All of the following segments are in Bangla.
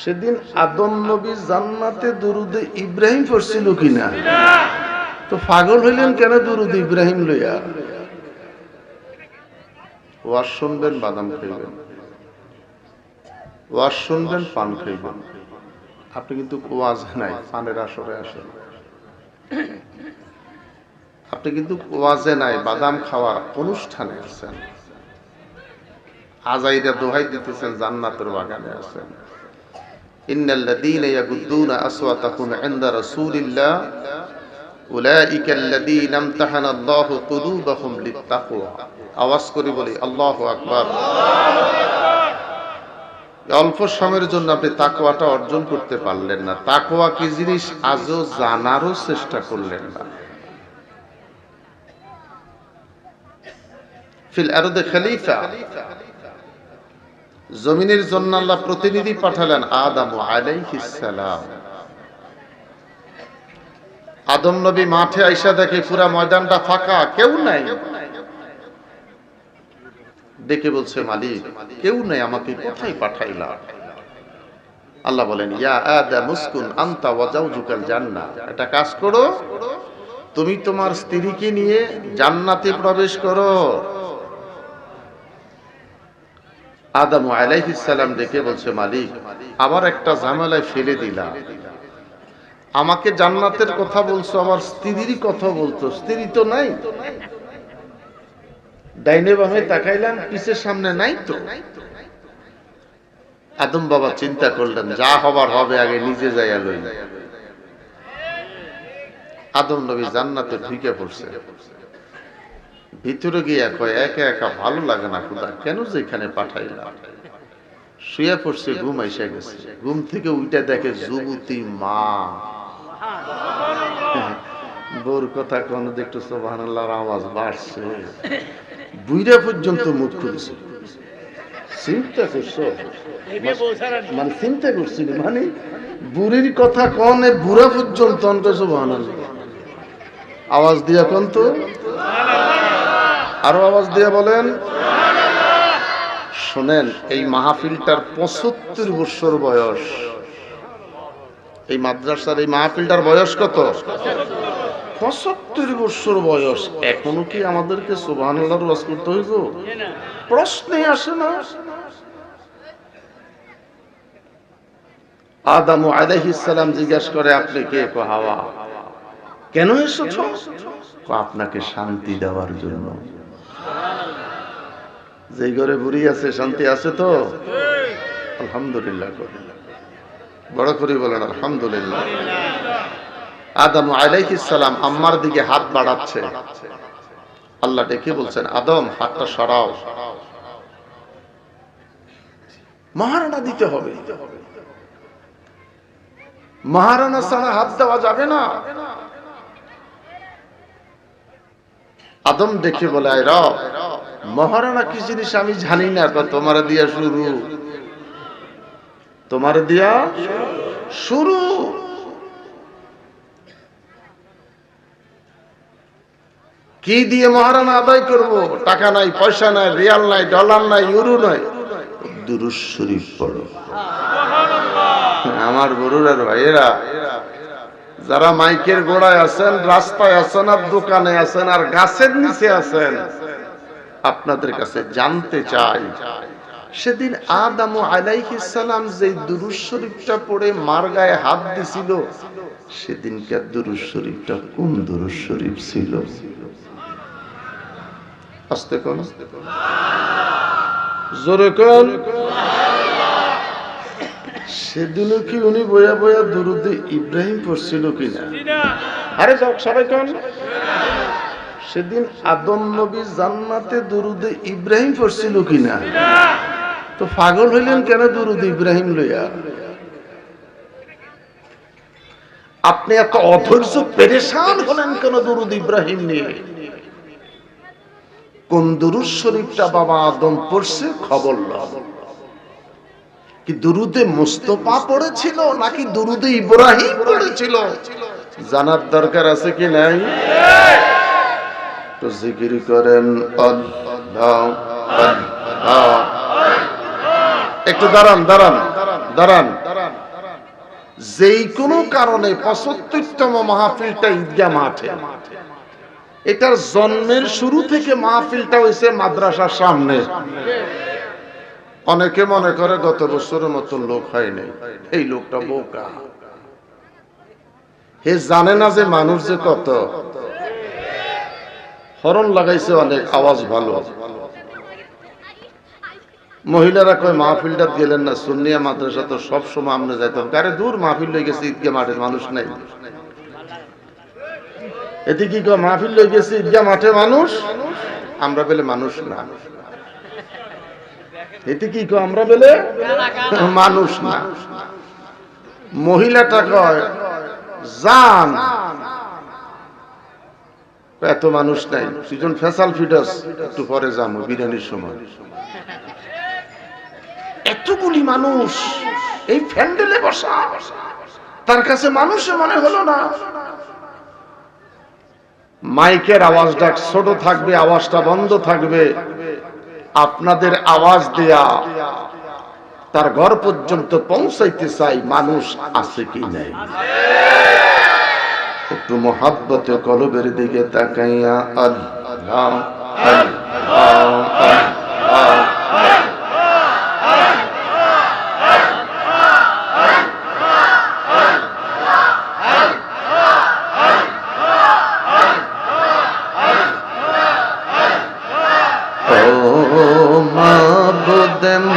সেদিন আদম নবী জান্নাতে দুরুদে ইব্রাহিম পড়ছিল কিনা? তো পাগল হইলেন কেন দুরুদে ইব্রাহিম লইয়া? ওয়াজ শুনবেন, বাদাম খাইবেন, ওয়াজ শুনবেন, পান খাইবেন। আপনি কিন্তু ওয়াজ নাই, পানের আসরে আসেন। আপনি কিন্তু ওয়াজে নাই, বাদাম খাওয়ার অনুষ্ঠানে আছেন। আজাইরা দোহাই দিতেছেন, জান্নাতের বাগানে আছেন। ইন্নাল্লাযীনা ইয়াগুদ্দুনা আসওয়াতাহুম ইনদা রাসূলিল্লাহ উলাইকাল্লাযীনা ইমতাহানাল্লাহু কুলুবাহুম লিত্তাকওয়া। আওয়াজ করে বলি আল্লাহু আকবার। অল্প সময়ের জন্য আপনি তাকওয়াটা অর্জন করতে পারলেন না। তাকওয়া কি জিনিস আজও জানারও চেষ্টা করলেন না। ফিল আরদে খলিফা, জমিনের জন্য আল্লাহ প্রতিনিধি পাঠালেন আদম আলাইহিস সালাম। আদম নবী মাঠে আইসা দেখে পুরা ময়দানটা ফাঁকা, কেউ নাই। ডেকে বলছে, মালিক কেউ নাই, আমাকে কোথায় পাঠাইলা? আল্লাহ বলেন, ইয়া আদম উসকুন আনতা ওয়া যাওজুকাল জান্নাহ। একটা কাজ করো, তুমি তোমার স্ত্রীকে নিয়ে জান্নাতে প্রবেশ করো। আদম আলাইহিস সালাম ডেকে বলছে, মালিক আবার একটা ঝামেলায় ফেলে দিলা। আমাকে জান্নাতের কথা বলছো, আবার স্ত্রীর কথা বলছো, স্ত্রী তো নাই। ডাইনে বামে তাকাইলাম, পিছে সামনে নাই তো। আদম বাবা চিন্তা করলেন, যা হবার হবে, আগে নিজে যাইয়া লই। আদম নবী জান্নাতে ঢুকে পড়ছে। ভিতরে গিয়া কয়, একা একা ভালো লাগে না খোদা, কেন যে এখানে পাঠাইলা? শুয়ে পড়ছে, ঘুম আইসা গেছে। ঘুম থেকে উইটা দেখে যুবতী মা। বোর কথা কোন একটু সুবহানাল্লাহর আওয়াজ বাড়ছে। বুইরা পর্যন্ত মুখ খুলছে। চিন্তা করছো? মানে চিন্তা করছি, মানে বুড়ির কথা কনে বুড়া পর্যন্ত সুবহানাল্লাহ আওয়াজ দিয়া কোন তো, আরো আওয়াজ দিয়া বলেন। শোনেন, এই মাহফিলটার ৭৫ বছর বয়স। এই মাদ্রাসার এই মাহফিলটার বয়স কত? ৭৫ বছর বয়স। এখনো কি আমাদেরকে সুবহানাল্লাহর ওয়াজ করতে হইব? প্রশ্নে আসে না। আদম আলাইহিস সালাম জিজ্ঞাসা করে, আপনি কে? হাওয়া। কেন এসেছো? আপনাকে শান্তি দেওয়ার জন্য। যে ঘরে বুড়ি আছে, শান্তি আছে তো? আলহামদুলিল্লাহ। বড় করে বলেন আলহামদুলিল্লাহ। আদম আলাইহিস সালাম আম্মার দিকে হাত বাড়াচ্ছে। আল্লাহ ডেকে বলছেন, আদম হাতটা সরাও। মহারানা দিতে হবে, মহারানা ছাড়া হাত দেওয়া যাবে না। আদম দেখে বলে, আয় রব, মহারানা কি জিনিস আমি জানি না। তোমার দিয়া শুরু, তোমার দিয়া শুরু। কি দিয়ে মহারানা আদায় করব? টাকা নাই, পয়সা নাই, রিয়াল নাই, ডলার নাই, ইউরো নাই। দুরূদ শরীফ পড়ো। আমার বড়ুরার ভাইয়েরা, যারা মাইকের গোড়ায় আছেন, রাস্তায় আছেন, আর দোকানে আছেন, আর গাছের নিচে আছেন, আপনাদের কাছে জানতে চাই, সেদিন আদম আলাইহিস সালাম যে দুরূদ শরীফটা পড়ে মার গায়ে হাত দিছিল, সেদিনকার দুরূদ শরীফটা কোন দুরূদ শরীফ ছিল? আস্তে কোন, জোরে কোন। সেদিনও কি উনি বয়া বয়া দুরুদে ইব্রাহিম পড়ছিল কিনা? আরে সবাই কোন। সেদিন আদম নবী জান্নাতে দুরুদে ইব্রাহিম পড়ছিল কিনা? তো পাগল হইলেন কেন দুরুদে ইব্রাহিম লইয়া? আপনি এত অধৈর্য পেরেশান হলেন কেন দুরুদ ইব্রাহিম নিয়ে? কোন দুরূদ শরীফটা বাবা আদম পড়ছে খবর লও। কি দুরুদে মুস্তাফা পড়েছিল নাকি দুরুদে ইব্রাহিম পড়েছিল? জানার দরকার আছে কি নাই? তো জিকির করেন আল্লাহ আল্লাহ। একটু দাঁড়ান দাঁড়ান দাঁড়ান, যেই কোনো কারণে ৭৫তম মাহফিলটা ঈদগাহ মাঠে, এটার জন্মের শুরু থেকে মাহফিলটা হয়েছে মাদ্রাসার সামনে। অনেকে মনে করে গত বছরের মতো লোক হয় নাই, এই লোকটা বোকা, হে জানে না যে মানুষ যে কত। হরণ লাগাইছে অনেক, আওয়াজ ভালো। মহিলারা কয় মাহফিলটা গেলেন না, সুন্নিয়া মাদ্রাসা তো সবসময় আমরা যাইতাম। আরে দূর, মাহফিল লই গেছে ঈদগাহ মাঠে, মানুষ নাই। এতে কি কয় মাহফিল লই গেছে ঈদগাহ মাঠে মানুষ, আমরা পেলে মানুষ না। এতে কি কয় আমরা পেলে মানুষ না। মহিলাটা কয় জান এত মানুষ নাই, দুজন ফেসাল ফিডাস, একটু পরে যাবো বিরিয়ানির সময়। এতগুলি মানুষ এই প্যান্ডেলে বসা, তার কাছে মানুষে মনে হলো না। মাইকের আওয়াজটা ছোট থাকবে, আওয়াজটা বন্ধ থাকবে। আপনাদের আওয়াজ দেয়া তার ঘর পর্যন্ত পৌঁছাইতে চাই, মানুষ আছে কি নাই। একটু মহাব্বতে কলবের দিকে তাকাইয়া আল্লাহ আল্লাহ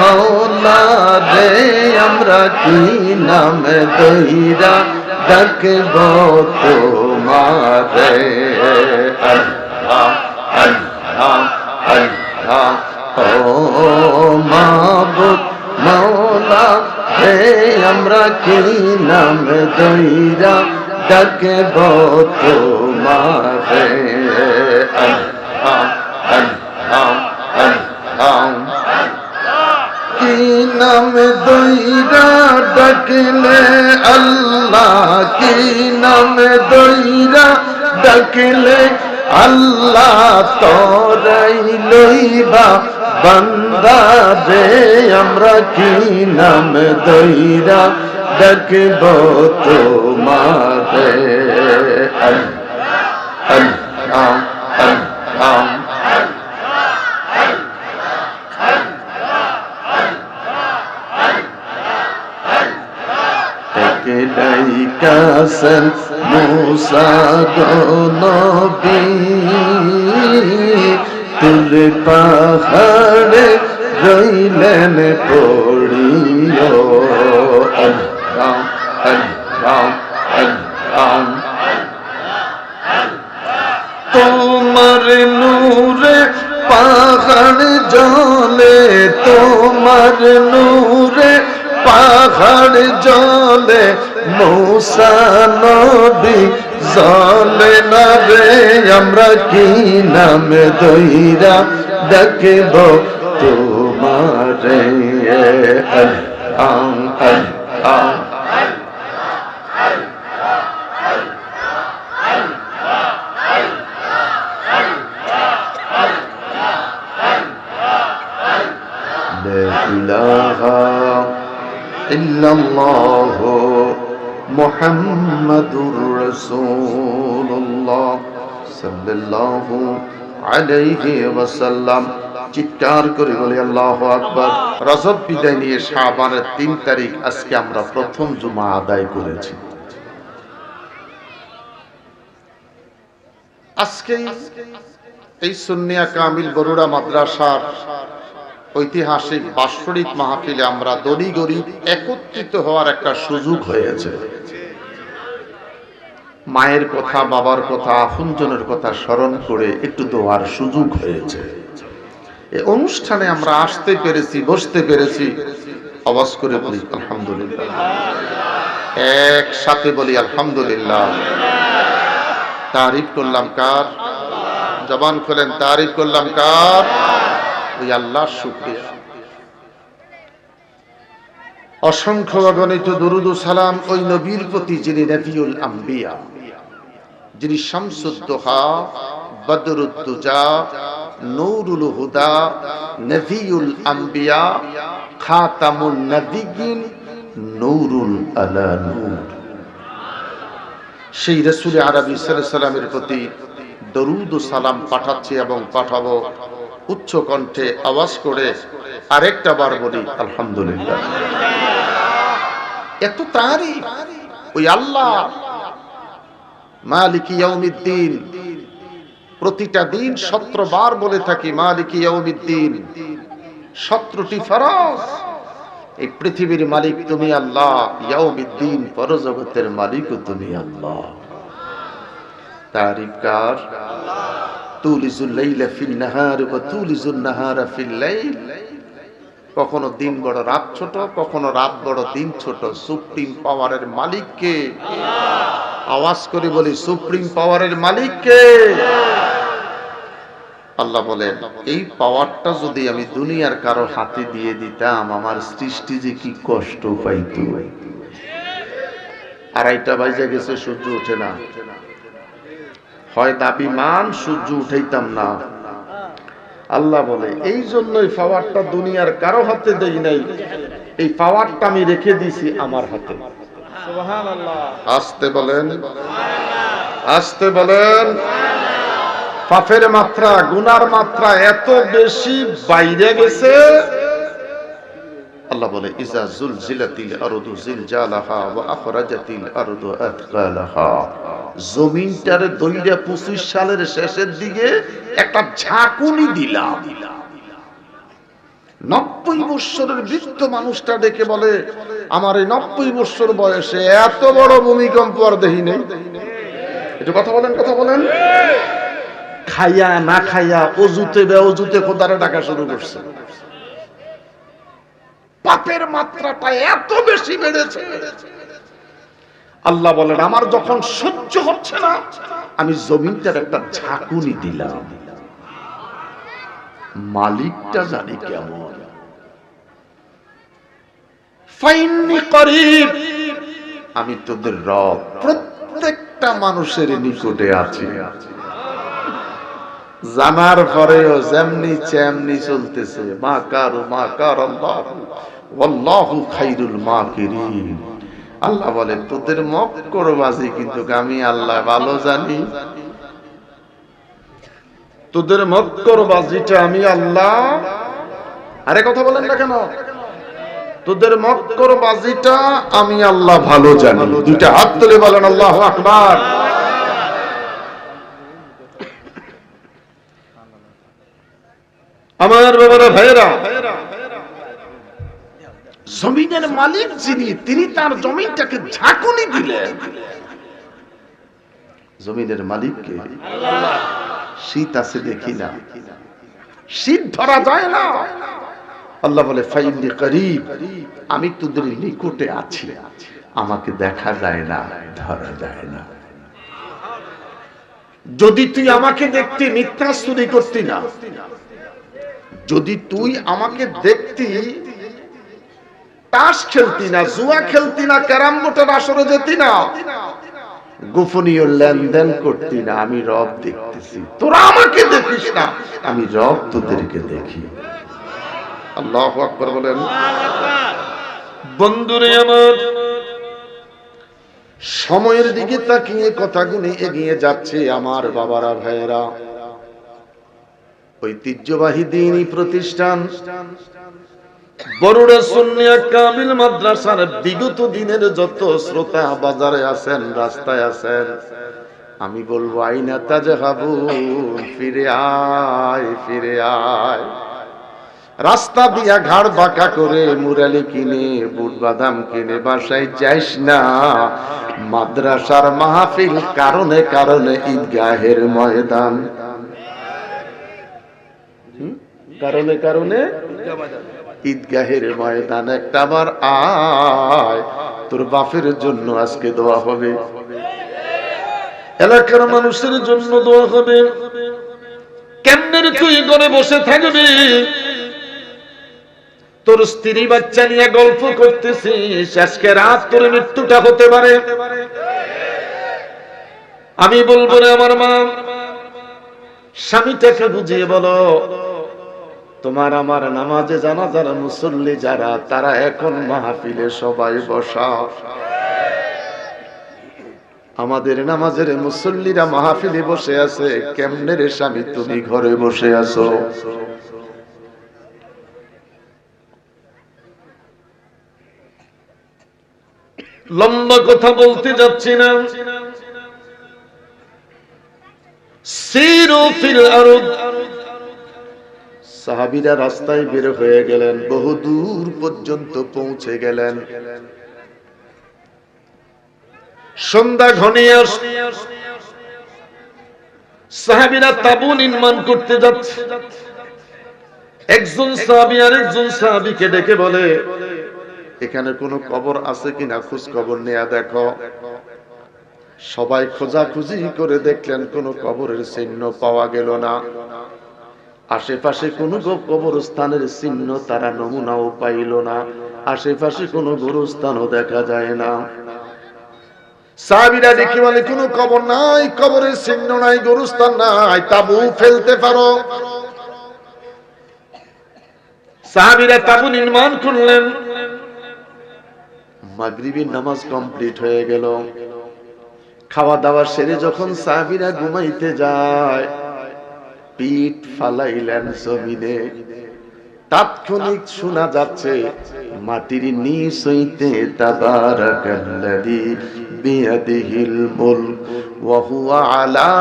মৌলা রে, আমরা কি নাম দইরা ডাকব তোমারে। আল্লাহ আল্লাহ আল্লাহ, ও মাবুদ মৌলা রে, আমরা কি নাম দইরা ডাকব তোমারে। আল্লাহ আল্লাহ আল্লাহ, কি নাম দইরা ডাকলে আল্লাহ, কি নাম দইরা ডাকলে আল্লাহ তোরাই লইবা বান্দা রে। আমরা কি নাম দইরা ডাকব তোমারে। আল্লাহ আল্লাহ ডাইকাছেন মুসা গো নবী, তুল পাহাড়ে রইলেন পড়িও। আল্লাহ আল্লাহ আল্লাহ, তোমার নূরে পাহাড় জ্বলে, তোমার নূরে পাহাড় জ্বলে, মুসা নবী জ্বলে না রে। আমরা কি নাম দইরা ডাকব তোমারে। আল্লাহ আল্লাহ ইল্লাল্লাহ মুহাম্মাদুর রাসূলুল্লাহ সাল্লাল্লাহু আলাইহি ওয়াসাল্লাম। চিৎকার করে বলি আল্লাহু আকবার। রজব বিদায় নিয়ে শাবানের ৩ তারিখ আজকে আমরা প্রথম জুমা আদায় করেছি। আজকে এই সুন্নিয়া কামিল বরুড়া মাদ্রাসার ঐতিহাসিক বাৎসরিক মাহফিলে আমরা দলি গরিব একত্রিত হওয়ার একটা সুযোগ হয়েছে। মায়ের কথা, বাবার কথা, আপনজনের কথা স্মরণ করে একটু দোয়ার সুযোগ হয়েছে। এই অনুষ্ঠানে আমরা আসতে পেরেছি, বসতে পেরেছি, আওয়াজ করে বলি আলহামদুলিল্লাহ। একসাথে বলি আলহামদুলিল্লাহ। তারিফ করলাম কার? জবান খোলেন, তারিফ করলাম কার? ওই আল্লাহর শুকরিয়া। অসংখ্য অগণিত দুরুদ ও সালাম ওই নবীর প্রতি যিনি নবিউল আম্বিয়া, যিনি শামসুদ দুহা, বদরুদ দুজা, নূরুল হুদা, নবিউল আম্বিয়া, খাতামুন নবিয়্যিন, নূরুন আলা নূর। সেই রাসূল আরবি সাল্লাল্লাহু আলাইহি সাল্লামের প্রতি দরুদ ও সালাম পাঠাচ্ছি এবং পাঠাবো উচ্চ কণ্ঠে আওয়াজ করে। আরেকটা বার বলি আলহামদুলিল্লাহ। এত তারিফ ওই আল্লাহ মালিক ইয়াউমিদ্দিন। প্রতিটা দিন 17 বার বলে থাকি মালিক ইয়াউমিদ্দিন। 17টি ফরজ। এই পৃথিবীর মালিক তুমি আল্লাহ, ইয়াউমিদ্দিন পরজগতের মালিকও তুমি আল্লাহ। তারিফ কার? তুলিজুল লাইলা ফিন নাহার ওয়া তুলিজুন নাহারা ফিল লাইল। কখনো দিন বড় রাত ছোট, কখনো রাত বড় দিন ছোট। সুপ্রিম পাওয়ারের মালিক কে? আল্লাহ। আওয়াজ করে বলি সুপ্রিম পাওয়ারের মালিক কে? আল্লাহ বলেন এই পাওয়ারটা যদি আমি দুনিয়ার কারো হাতে দিয়ে দিতাম, আমার সৃষ্টি যে কি কষ্ট পাইতো। 2:30 বাজে গেছে, সূর্য ওঠে না। হয় দাবি মান, সূর্য উঠাইতাম না। আল্লাহ বলে এই জন্যই পাওয়ারটা দুনিয়ার কারো হাতে দেই নাই, এই পাওয়ারটা আমি রেখে দিছি আমার হাতে। সুবহানাল্লাহ। আসতে বলেন, আসতে বলেন। পাপের মাত্রা, গুনার মাত্রা এত বেশি বাইরে গেছে। আল্লাহ বলে ইজা জুলজিলাতিল আরদু জিলজালাহা ওয়া আখরাজাতিল আরদু আথকালাহা। জমিনটারে 2025 সালের শেষের দিকে একটা ঝাঁকুনি দিলাম। 90 বছরের বৃদ্ধ মানুষটা ডেকে বলে আমার এই 90 বছর বয়সে এত বড় ভূমিকম্প আর দেখি নাই। একটু কথা বলেন, কথা বলেন। খাইয়া না খাইয়া অজুতে বেঅজুতে খোদারে ডাকা শুরু করছে। পাপের মাত্রাটা এত বেশি বেড়েছে। আল্লাহ বলেন আমার যখন সহ্য হচ্ছে না, আমি জমিনটার একটা ঝাঁকুনি দিলাম। মালিকটা জানি কেমন। ফাইন্নি করিব, আমি তোদের রব, প্রত্যেকটা মানুষের নিকটে আছি। জানার পরেও যেমনি চেমনি চলতেছে। মা কারু মা কার আল্লাহ ওয়াল্লাহু খায়রুল মাকিরিন। আল্লাহ বলে তোদের মক্করবাজি কিন্তু আমি আল্লাহ ভালো জানি। তোদের মক্করবাজিটা আমি আল্লাহ। আরে কথা বলেন না কেন? তোদের মক্করবাজিটা আমি আল্লাহ ভালো জানি। দুইটা হাত তুলে বলেন আল্লাহু আকবার। আমার বাবারা ভাইয়েরা, জমিনের মালিক যিনি, তিনি তার জমিনটাকে ঝাঁকুনি দিলেন। জমিনের মালিককে আল্লাহ। শীত আছে দেখি না, শীত ধরা যায় না। আল্লাহ বলে ফাইন্নি করিব, আমি তোদের নিকটে আছি। আমাকে দেখা যায় না, ধরা যায় না। যদি তুই আমাকে দেখতি মিথ্যা চুরি করতি না। যদি তুই আমাকে দেখতি তাস খেলতি না, জুয়া খেলতি না, ক্যারাম বোর্ডের আসরে যেতি না, গোপনীয় লেনদেন করতি না। আমি রব দেখতেছি, তোরা আমাকে দেখিস না, আমি রব তোদেরকে দেখি। আল্লাহু আকবার বলেন। বন্ধুরে আমার, সময়ের দিকে তাকিয়ে কথাগুলি এগিয়ে যাচ্ছে আমার বাবারা ভাইয়েরা। ঐতিহ্যবাহী দ্বীনি প্রতিষ্ঠান বরুড়া সুন্নিয়া কামিল মাদ্রাসার বিগত দিনের যত শ্রোতা বাজারে আছেন, রাস্তায় আছেন, আমি বলবো আইনা তাজহাবুন, ফিরে আয়, ফিরে আয়। রাস্তা দিয়া ঘাড় বাঁকা করে মুরালি কিনে, বুট বাদাম কিনে বাসায় যাইস না। মাদ্রাসার মাহফিল কারণে কারণে ঈদগাহের ময়দান, কারণে কারণে ঈদগাহের ময়দান একটা বার আয়। তোর বাপের জন্য আজকে দোয়া হবে, এলাকার মানুষের জন্য দোয়া হবে। কেমনে তুই ঘরে বসে থাকবি? তোর স্ত্রী বাচ্চা নিয়ে গল্প করতেছিস, আজকে রাত তোর মৃত্যুটা হতে পারে। আমি বলবো রে আমার মা, স্বামীটাকে বুঝিয়ে বলো তোমার আমার নামাজে জানাজার মুসল্লি যারা, তারা এখন মাহফিলে সবাই বসা। আমাদের নামাজের মুসল্লিরা মাহফিলে বসে আছে, কেমনে রে স্বামী তুমি ঘরে বসে আছো? লম্বা কথা বলতে যাচ্ছি না। সিরু ফিল আরদ, সাহাবীরা রাস্তায় বের হয়ে গেলেন, বহু দূর পর্যন্ত পৌঁছে গেলেন। সন্ধ্যা ঘনিয়ে আসছে, সাহাবীরা তাবু নির্মাণ করতে যাচ্ছে। একজন সাহাবী আরেকজন সাহাবীকে ডেকে বলে, এখানে কোনো কবর আছে কিনা খোঁজ খবর নেয়া দেখো। সবাই খোঁজাখুঁজি করে দেখলেন, কোনো কবরের চিহ্ন পাওয়া গেল না। আশেপাশে কোনো কবরস্থানের চিহ্ন তারা নমুনাও পাইল না। আশেপাশে কোনো গোরস্থানও দেখা যায় না। সাহাবীরা দেখে বলে, কোনো কবর নাই, কবরের চিহ্ন নাই, গোরস্থান নাই, তাবু ফেলতে পারো। সাহাবীরা তাবু নির্মাণ করলেন। মাগরিবের নামাজ কমপ্লিট হয়ে গেল। খাওয়া দাওয়া সেরে যখন সাহাবীরা ঘুমাইতে যায়, পিঠ ফালাইলেন জমিনে। তাৎক্ষণিক শোনা যাচ্ছে মাটির নিচ হইতে তাবারাকাল্লাযী বিয়াদিহিল মুলক ওয়া হুয়া আলা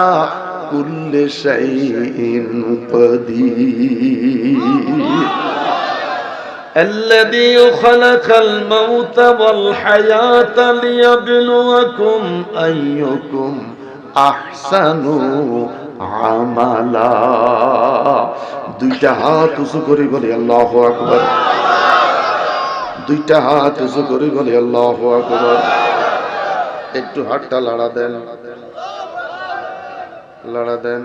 কুল্লি শাইইন কাদির الذي خلق الموت والحياة ليبلوكم أيكم أحسن عملا। দুইটা হাত উঁচু করে বলি আল্লাহু আকবার। দুইটা হাত উঁচু করে বলি আল্লাহু আকবার। একটু হাতটা লাড়া দেন, লাড়া দেন,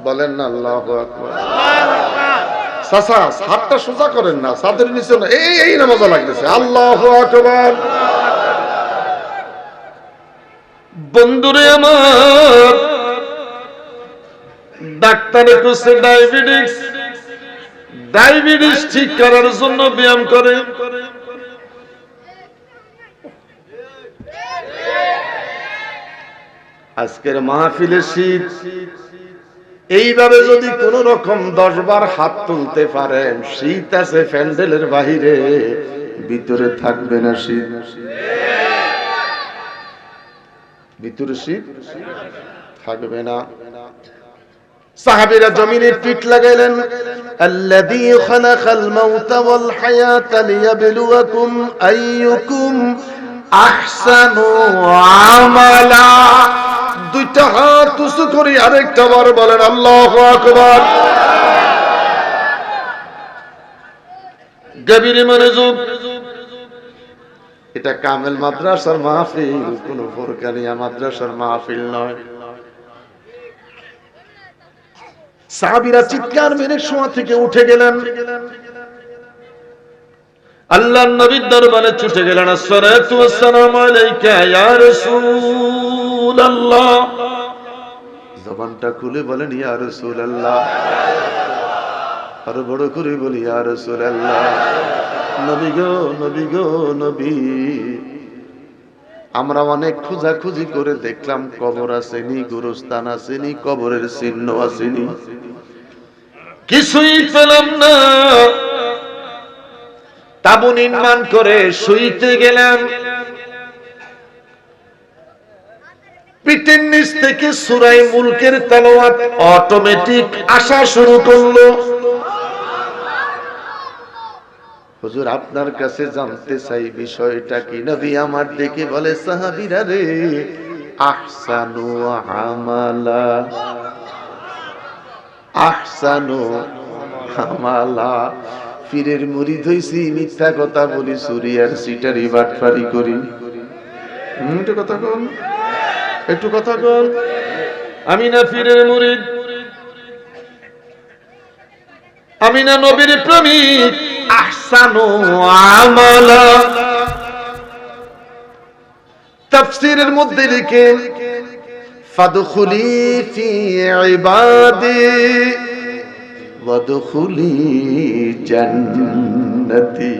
বলেন না আল্লাহু আকবার। চাচা হাতটা সোজা করেন না, ছাদের নিচে না, এই না মজা লাগতেছে। আল্লাহু আকবার। বন্ধুরে আমার, ডাক্তারে কইছে ডায়াবেটিস ঠিক করার জন্য ব্যায়াম করে। আজকের মাহফিলে শীত, এইভাবে যদি কোন রকম 10 বার হাত তুলতে পারেন, শীত আছে প্যান্ডেলের বাহিরে, ভিতরে থাকবে না শীত। ভিতরে শীত থাকবে না। সাহাবীরা জমিনে পিঠ লাগাইলেন। আল্লাযী খালাকাল মাউতা ওয়াল হায়াতা লিয়াবলুয়াকুম আইয়ুকুম আহসানু আমালা। দুইটা হাত উঁচু করে আরেকটা বার বলেন আল্লাহু আকবার। গভীর মনোযোগ। এটা কামেল মাদ্রাসার মাহফিল, কোন ফরকানিয়া মাদ্রাসার মাহফিল নয়। সাহাবীরা চিৎকার মেরে শোয়া থেকে উঠে গেলেন, আল্লাহর নবীর দরবারে ছুটে গেলেন। আসসালাতু ওয়াসসালামু আলাইকা ইয়া রাসূলুল্লাহ। জবানটা খুলে বলেন ইয়া রাসূলুল্লাহ, আরো বড় করে বলি ইয়া রাসূলুল্লাহ। নবী গো, নবী গো, নবী। আমরা অনেক খোঁজাখুঁজি করে দেখলাম, কবর আসেনি, গোরস্থান আসেনি, কবরের চিহ্ন আসেনি, কিছুই পেলাম না। তাবু নির্মাণ করে শুইতে গেলাম। পিঠের নিচ থেকে সূরা মুলকের তেলাওয়াত অটোমেটিক আসা শুরু করলো। হুজুর আপনার কাছে জানতে চাই বিষয়টা কি? নবী আমার দেখে বলে, সাহাবীরা রে, আহসানু আমালা, আহসানু আমালা। পীরের মুরিদ হইছি, মিথ্যা কথা বলি, চুরি আর সিটারি বাটপারি করি। একটু কথা কন, একটু কথা কন। আমি না পীরের মুরিদ, আমি না নবীর প্রেমিক। আহসানু আমালা তাফসীরের মধ্যে লিখে, ফাদখুলি ফি ইবাদি ওয়াদখুলি জান্নাতি।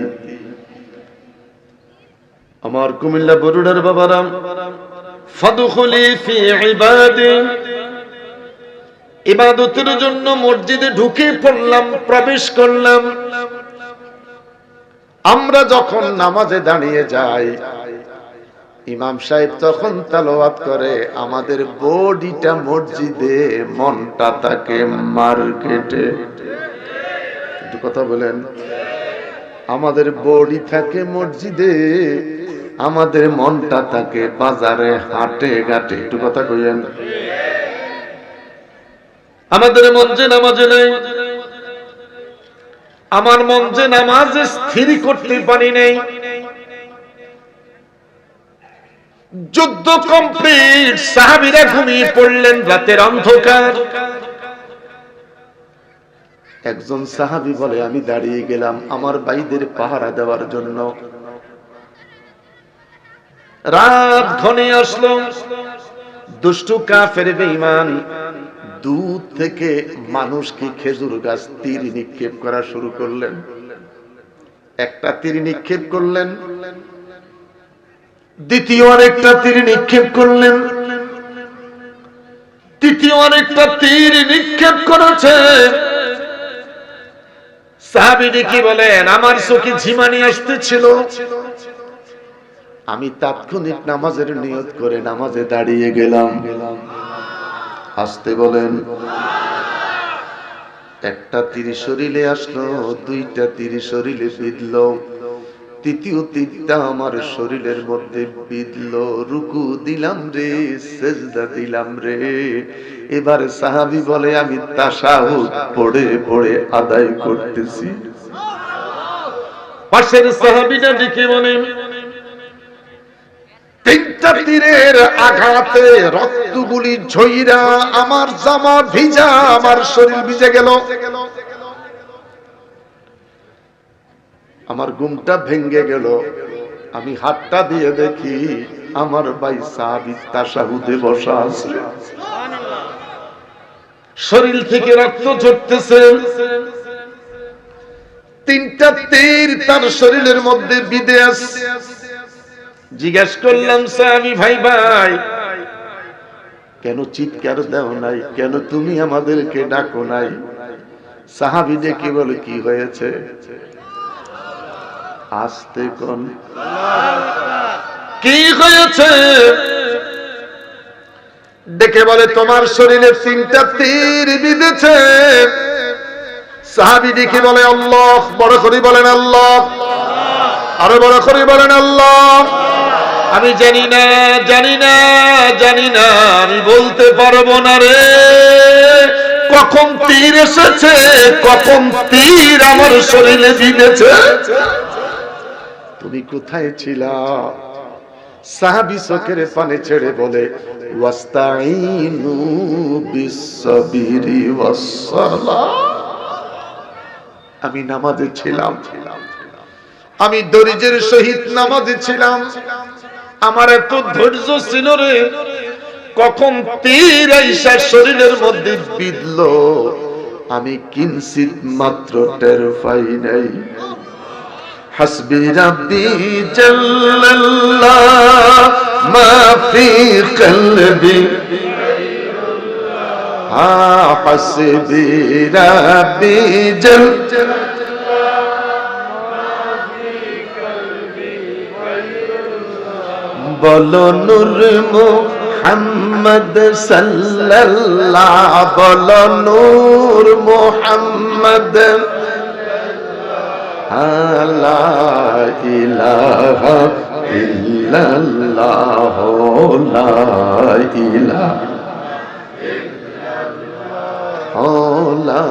আমার কুমিল্লা বরুড়ার বাবারাম, ফাদখুলি ফি ইবাদি, ইবাদতের জন্য মসজিদে ঢুকে পড়লাম, প্রবেশ করলাম। আমরা যখন নামাজে দাঁড়িয়ে যাই, ইমাম সাহেব তখন তেলাওয়াত করে, আমাদের বডিটা মসজিদে, মনটা থাকে মার্কেটে। একটু কথা বলেন। আমাদের বডি থাকে মসজিদে, আমাদের মনটা থাকে বাজারে, হাটে ঘাটে। একটু কথা কইেন। আমাদের মন যে নামাজে নেই, আমার মন যে নামাজে স্থির করতে পারি নাই। যুদ্ধ কমপ্লিট, সাহাবীরা ঘুমিয়ে পড়লেন, রাতের অন্ধকার। একজন সাহাবী বলে, আমি দাঁড়িয়ে গেলাম আমার ভাইদের পাহারা দেওয়ার জন্য। রাত ঘনিয়ে আসলো, দুষ্টু কাফের বেঈমান দূর থেকে মানুষকে খেজুর গাছ তীর নিক্ষেপ করা শুরু করলেন। একটা তীর নিক্ষেপ করলেন, দ্বিতীয় আরেকটা তীর নিক্ষেপ করলেন, তৃতীয় আরেকটা তীর নিক্ষেপ করেছে। সাহাবীরা কি বলেন, আমার চোখে ঝিমানি আসতেছিল, আমি তাৎক্ষণিক নামাজের নিয়ত করে নামাজে দাঁড়িয়ে গেলাম। আসতে বলেন। একটা তীর শরীরে আসলো, দুইটা তীর শরীরে বিঁধল, তৃতীয় তীরটা আমার শরীরের মধ্যে বিঁধল। রুকু দিলাম রে, সেজদা দিলাম রে। এবার সাহাবী বলে, আমি তাশাহুদ পড়ে পড়ে আদায় করতেছি। পাশের সাহাবীটা ডেকে বলেন, তিনটা তীরের আঘাতে রক্তগুলি ঝইরা আমার জামা ভিজা, আমার শরীর ভিজে গেল। আমার ঘুমটা ভেঙে গেল। আমি হাতটা দিয়ে দেখি আমার ভাই সাহাবী তাশাহুদে বসা আছে, শরীর থেকে রক্ত ঝরতেছে। তিনটা তীর তার শরীরের মধ্যে বিঁধে আছে। জিজ্ঞেস করলাম, সাহাবী ভাই, ভাই কেন চিৎকার দাও নাই, কেন তুমি আমাদেরকে ডাকো নাই? সাহাবী ডেকে বলে, কি হয়েছে? আস্তে কোন, কি হয়েছে? ডেকে বলে, তোমার শরীরে তিনটা তীর বিঁধেছে। সাহাবী ডেকে বলে, আল্লাহ। বড় করে বলেন আল্লাহ, আরো বড় করে বলেন আল্লাহ। আমি জানি না, জানি না, জানি না, আমি বলতে পারবো না রে, কখন তীর এসেছে, কখন তীর আমার শরীরে বিঁধেছে। তুমি কোথায় ছিলা? সাহাবী চোখের পানি ছেড়ে বলে, ওয়াস্তাইনু বিসসাবিরি ওয়াসসালাহ। আমি নামাজে ছিলাম, আমি ধৈর্যের সহিত নামাজে ছিলাম। আমার এত ধৈর্য ছিল রে, কখন তীর আইসা শরীরের মধ্যে বিঁধল আমি কিঞ্চিত মাত্র টের পাই নাই। হাসবি রাব্বি জাল্লাল্লাহ মা ফি কলবি, হাসবি রাব্বি জাল্লাল্লাহ বলো নূর মুহাম্মদ সাল্লাল্লাহ, বলো নূর মুহাম্মদ, লা ইলাহা ইল্লাল্লাহ, লা ইলাহা ইল্লাল্লাহ, লা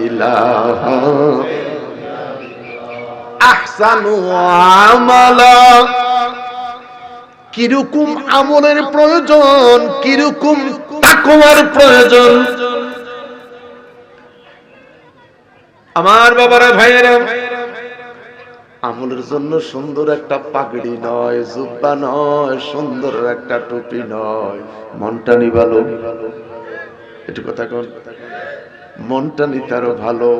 ইলাহা। আহসানু আমালা, কিরকম আমলের প্রয়োজন, কিরকম তাকওয়ার প্রয়োজন। আমার বাবারা, ভাইয়েরা, আমলের জন্য সুন্দর একটা পাগড়ি নয়, জুব্বা নয়, সুন্দর একটা টুপি নয়, মনটা নিবালো। একটু কথা কন। মনটা নিতারও ভালো,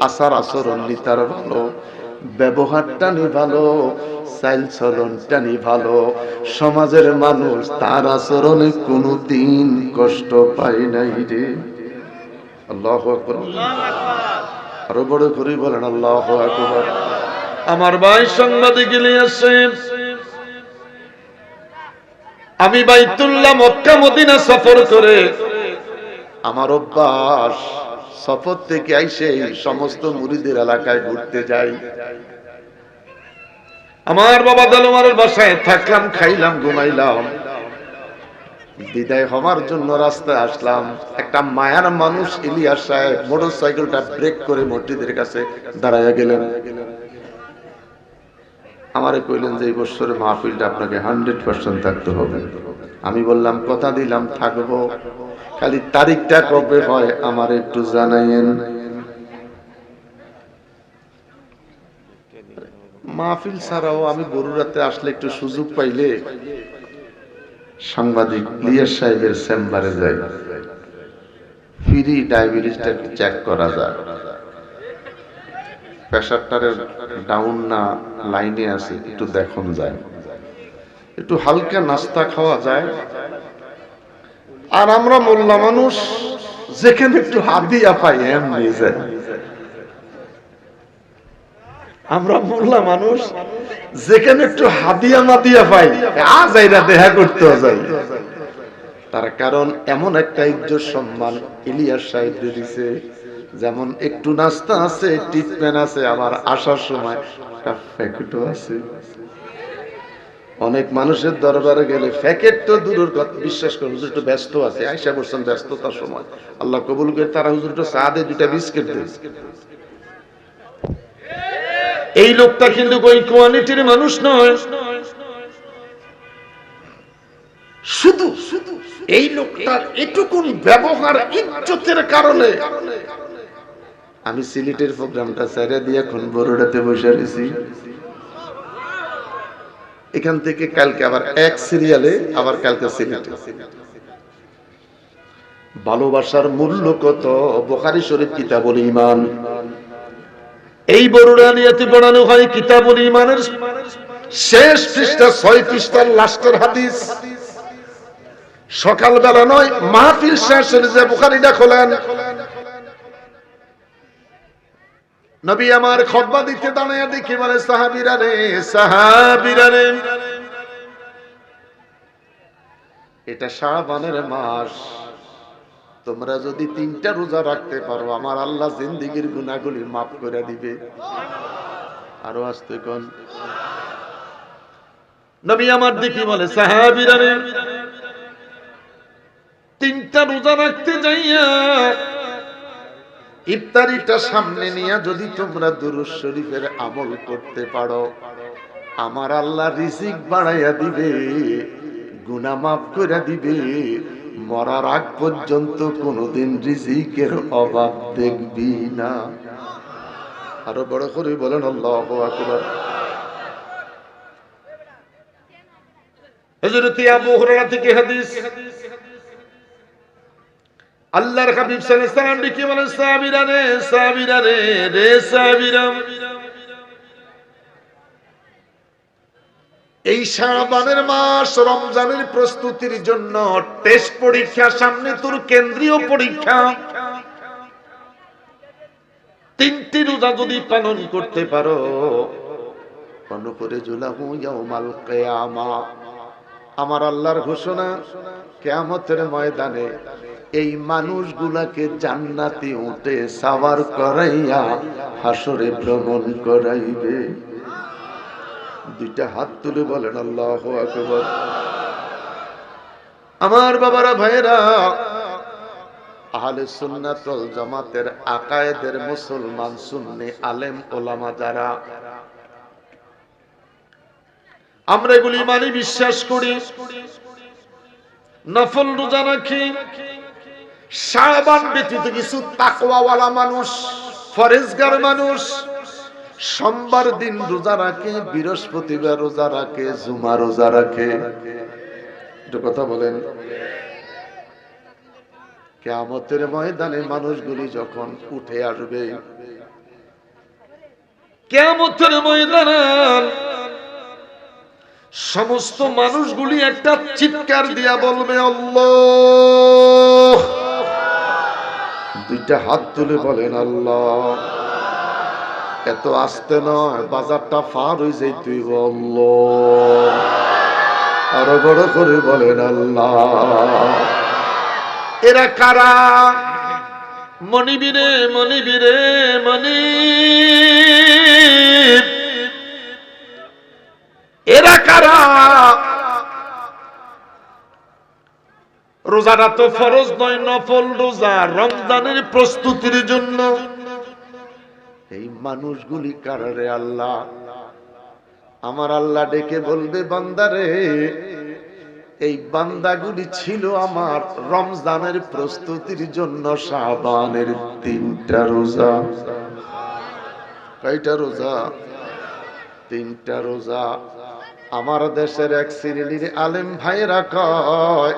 আচার আচরণ নিতারও ভালো, ব্যবহারটা নি ভালো, চাল চলনটা নি ভালো, সমাজের মানুষ তার আচরণে কোনোদিন কষ্ট পায় নাই রে। আল্লাহু আকবার, আরো বড় করে বলেন আল্লাহু আকবার। আমার ভাই সাংবাদিক ইলিয়াস, আমি বাইতুল্লাহ মক্কা মদিনা সফর করে আমার অভ্যাস, সফর থেকে আইসে সমস্ত মুরিদের এলাকায় ঘুরতে যাই। আমার বাবা দেলোয়ারের বাসায় থাকলাম, খাইলাম, ঘুমাইলাম। বিদায় হওয়ার জন্য রাস্তায় আসলাম, একটা মায়ার মানুষ ইলিয়াস সাহেব মোটরসাইকেলটা ব্রেক করে মসজিদের কাছে দাঁড়াইয়া গেলেন। আমারে কইলেন যে এই বছরের মাহফিলটা আপনাকে 100% থাকতে হবে। আমি বললাম কথা দিলাম থাকবো, খালি তারিখটা কবে হয় আমার একটু জানাইয়েন। মাহফিল ছাড়াও আমি বরুড়াতে আসলে একটু সুযোগ পাইলে সাংবাদিক ইলিয়াস সাহেবের চেম্বারে যাই, ফ্রি ডায়াবেটিসটা চেক করা যায়, প্রেসারটারে ডাউন না লাইনে আছে একটু দেখুন যায়, একটু হালকা নাস্তা খাওয়া যায়। আর আমরা মোল্লা মানুষ যেখানে একটু হাদিয়া পাই এমনি যায়, আমরা মোল্লা মানুষ যেখানে একটু হাদিয়া মাদিয়া পাই আজ এরা দেখা করতে যাই। তার কারণ এমন একটা ইজ্জত সম্মান ইলিয়াস সাহেব দিছে, যেমন একটু নাস্তা আছে, টিপমেন আছে, আবার আসার সময় একটা প্যাকেটও আছে। অনেক মানুষের দরবারে গেলে প্যাকেট তো দূরের কথা, বিশ্বাস করুন হুজুর একটু ব্যস্ত আছে, আয়সা বলছেন ব্যস্ততার সময়, আল্লাহ কবুল করে তারা হুজুর একটু চা দিয়ে 2টা বিস্কিট দেয়। এই লোকটা কিন্তু ওই কোয়ালিটির মানুষ নয়। শুধু এই লোকটার এটুকুন ব্যবহার ইজ্জতের কারণে আমি সিলেটের প্রোগ্রামটা ছেড়ে দিয়ে এখন বরুড়াতে বসে রয়েছি। এখান থেকে কালকে আবার এক সিরিয়ালে, আবার কালকে সিলেটে। ভালোবাসার মূল্য কত, বুখারী শরীফ কিতাবুল ঈমান, এই বরুড়া নিয়েতে পড়ানো হয় কিতাবুল ঈমানের শেষ পৃষ্ঠা 6 পৃষ্ঠার লাস্টের হাদিস। সকালবেলা নয়, মাহফিল শেষ হলে যে বুখারীটা খোলেন, নবী আমার খুতবা দিতে দাঁড়িয়ে দেখি বলে সাহাবীরা রে, সাহাবীরা রে, এটা শাবানের মাস, তোমরা যদি 3টা রোজা রাখতে পারো আমার আল্লাহ জিন্দেগীর গুনাহগুলি মাফ করে দিবে। আরো আসতে কোন নবী আমার দেখি বলে সাহাবীরা রে, 3টা রোজা রাখতে যাইয়া ইফতারিটা সামনে নিয়ে যদি তোমরা দুরূদ শরীফের আমল করতে পারো আমার আল্লাহ রিজিক বাড়াইয়া দিবে, গুনাহ মাফ করে দিবে, মরার আগ পর্যন্ত কোনোদিন রিজিকের অভাব দেখবি না। আরো বড় করে বলেন আল্লাহু আকবার। হযরত আবু হুরায়রা থেকে হাদিস, আল্লাহর হাবিব সাল্লাল্লাহু আলাইহি ওয়াসাল্লাম ডেকে বলেন সাহাবীরা রে, সাহাবীরা রে, রে সাহাবীরা, এই শাবানের মাস রমজানের প্রস্তুতির জন্য টেস্ট পরীক্ষা, সামনে তোর কেন্দ্রীয় পরীক্ষা। 3টি রোজা যদি পালন করতে পারো অনুপরিজুলাহু ইয়াউমাল কিয়ামা, আমার আল্লাহর ঘোষণা কিয়ামতের ময়দানে এই মানুষগুলাকে জান্নাতে উঠে সাওয়ার করাইয়া হাসরে ভ্রমণ করাইবে। 2টা হাত তুলে বলেন আল্লাহু আকবার। আমার বাবারা, ভাইরা, আহলে সুন্নাত ওয়াল জামাতের আকায়েদের মুসলমান সুন্নি আলেম ওলামা যারা, আমরা এগুলি মানি, বিশ্বাস করি, নফল রোজা রাখি। শাবান ব্যতীত কিছু তাকওয়াওয়ালা মানুষ, ফরেজগার মানুষ সোমবার দিন রোজা রাখে, বৃহস্পতিবার রোজা রাখে, জুমা রোজা রাখে। একটু কথা বলেন। কিয়ামতের ময়দানে মানুষগুলি যখন উঠে আসবে, কিয়ামতের ময়দানে সমস্ত মানুষগুলি একটা চিৎকার দিয়া বলবে আল্লাহ। দুইটা হাত তুলে বলেন আল্লাহ। এত আস্তে নয়, বাজারটা পার হয়ে যাইতে আল্লাহ। আরো বড় করে বলেন আল্লাহ। এরা কারা? মনিবীরে মনিবীরে মনিব, এরা কারা? রোজাটা তো ফরজ নয়, নফল রোজা, রমজানের প্রস্তুতির জন্য। এই মানুষগুলি কারা রে আল্লাহ? আমার আল্লাহ ডেকে বলবে, বান্দারে, এই বান্দাগুলি ছিল আমার রমজানের প্রস্তুতির জন্য শাবানের 3টা রোজা। কয়টা রোজা? 3টা রোজা। আমার দেশের এক শ্রেণীর আলেম ভাইরা কয়,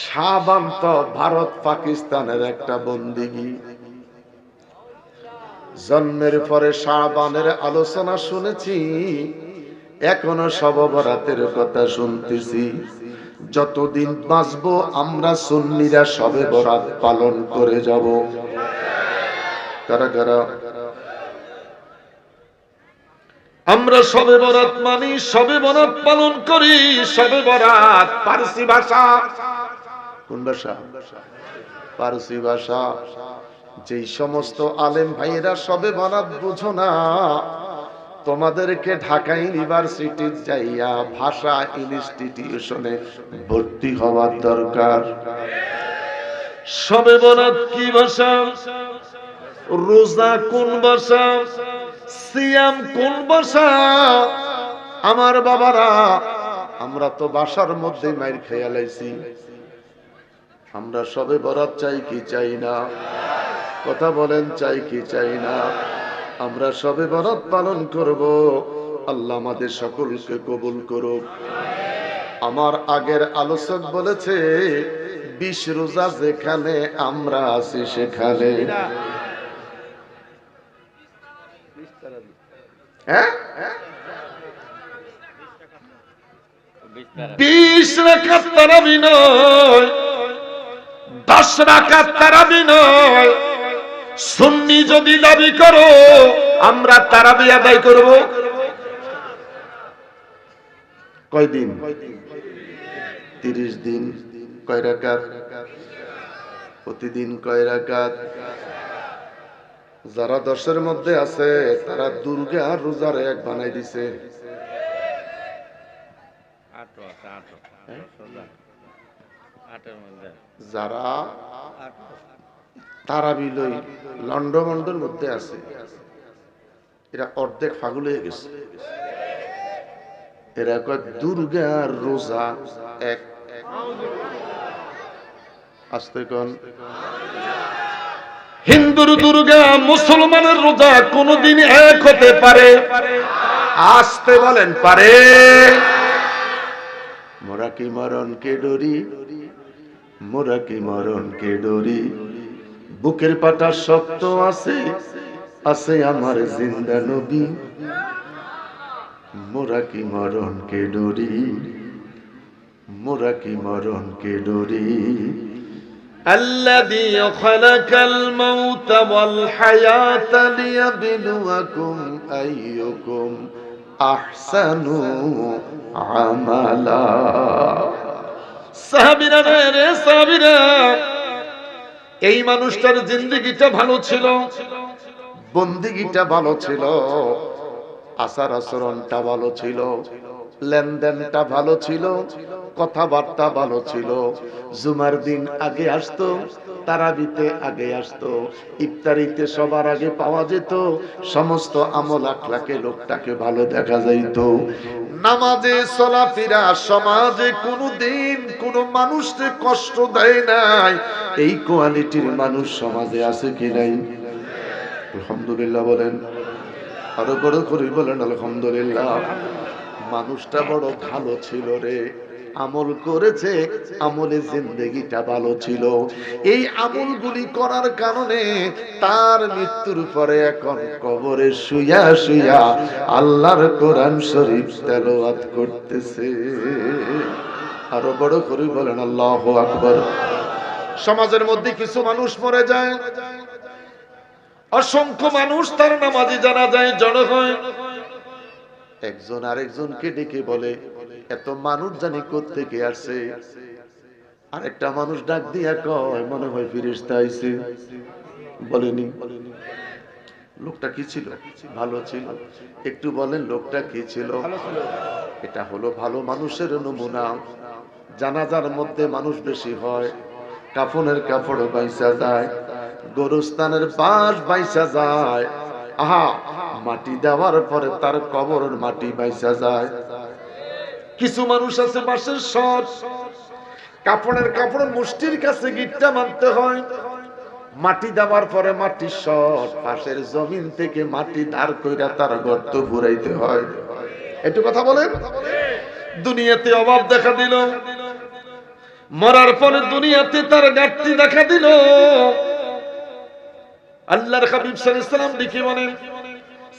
শাবান তো ভারত পাকিস্তানের একটা বন্দিগি। জন্মের পরে শাবানের আলোচনা শুনেছি, এখনো শবে বরাতের কথা শুনতেছি। যতদিন বাঁচবো আমরা সুন্নিরা শবে বরাত পালন করে যাব। কারা কারা? আমরা শবে বরাত মানি, শবে বরাত পালন করি। শবে বরাত পারসি ভাষা। কোন ভাষা? পারসি ভাষা। যেই সমস্ত আলেম ভাইয়েরা শবে বরাত বুঝো না, তোমাদেরকে ঢাকা ইউনিভার্সিটি যাইয়া ভাষা ইনস্টিটিউশনে ভর্তি হওয়ার দরকার। শবে বরাত কি ভাষা? রোজা কোন ভাষা? সিয়াম কোন ভাষা? আমার বাবারা, আমরা তো ভাষার মধ্যে মাইর খেয়ে লাইছি। আমরা শবে বরাত চাই কি চাই না? কথা বলেন, চাই কি চাই না? আমরা শবে বরাত পালন করব। আল্লাহ আমাদের সকলকে কবুল করুক। আমার আগের আলোচক বলেছে, 20 রোজা যেখানে আমরা আছি সেখানে। হ্যাঁ, 20 রাকাত তারাবি নয়, 10 রাকাত তারাবি নয়। সুন্নি যদি দাবি করো, আমরা তারাবি আদায় করব। কয়দিন? 30 দিন। কয় রাকাত? প্রতিদিন কয় রাকাত? যারা 10-এর মধ্যে আছে তারা দুর্গা আর রোজার এক বানাই দিছে। যারা তারাবি লই লন্ডমন্ডের মধ্যে আছে, এরা অর্ধেক পাগল হয়ে গেছে। এরা কয় দুর্গা আর রোজা এক। আসতে কোন? হিন্দুর দুর্গা, মুসলমানের রোজা কোনদিন এক হতে পারে? আসতে বলেন, পারে? মোরা কি মরণকে ডরি, মোরা কি মরণকে ডরি। বুকের পাটা শক্ত আছে, আছে আমার জিন্দা নবী। মোরা কি মরণকে ডরি, মোরা কি মরণকে ডরি। الذي خلق الموت والحياة ليبلوكم أيكم أحسن عملا। সাহাবীরা রে সাহাবীরা, এই মানুষটার জিন্দেগিটা ভালো ছিল, বন্দিগিটা ভালো ছিল, আচার আচরণটা ভালো ছিল, লেনদেনটা ভালো ছিল, কথাবার্তা ভালো ছিল। জুমার দিন আগে আসতো, তারাবিতে আগে আসতো, ইফতারিতে সবার আগে পাওয়া যেত। সমস্ত আমল আখলাকে লোকটাকে ভালো দেখা যাইত। নামাজে চলাফেরা, সমাজে কোনোদিন কোনো মানুষকে কষ্ট দেয় নাই। এই কোয়ালিটির মানুষ সমাজে আছে কি নাই? আলহামদুলিল্লাহ বলেন, আরো বড় করে বলেন আলহামদুলিল্লাহ। মানুষটা বড় ভালো ছিল রে। আমল করেছে, আমলে জিন্দেগিটা ভালো ছিল। এই আমলগুলি করার কারণে তার মৃত্যুর পরে এখন কবরে শুইয়া শুইয়া আল্লাহর কোরআন শরীফ তেলাওয়াত করতেছে। আরো বড় করে বলেন আল্লাহু আকবার। সমাজের মধ্যে কিছু মানুষ মরে যায়, অসংখ্য মানুষ তার নামাজি জানাজায় জড়ো হয়। একজন আরেকজনকে ডেকে বলে, এত মানুষ জানি কোত্থেকে আসছে। আরেকটা মানুষ ডাক দিয়া কয়, মনে হয় ফেরেশতা আইছে। বলেনি লোকটা কি ছিল? ভালো ছিল। একটু বলেন লোকটা কি ছিল? এটা হলো ভালো মানুষের নমুনা। জানাজার মধ্যে মানুষ বেশি হয়, কাফনের কাপড় বাইসা যায়, গোরস্থানের বাঁশ বাইসা যায়। আহা, মাটি দেওয়ার পরে তার কবরের মাটি বাইসা যায়। কিছু মানুষ আছে বাঁশের শট, কাপড়ের কাপড় মুষ্টির কাছে গিট্টা মানতে হয়। মাটি দেওয়ার পরে মাটির শট, পাশের জমিন থেকে মাটি ধার কইরা তার গর্ত ঘুরাইতে হয়। একটু কথা বলেন। দুনিয়াতে অভাব দেখা দিল, মরার পরে দুনিয়াতে তার ঘাটতি দেখা দিল। আল্লাহর হাবিব সাল্লাল্লাহু আলাইহি ওয়াসাল্লাম দেখি বলেন,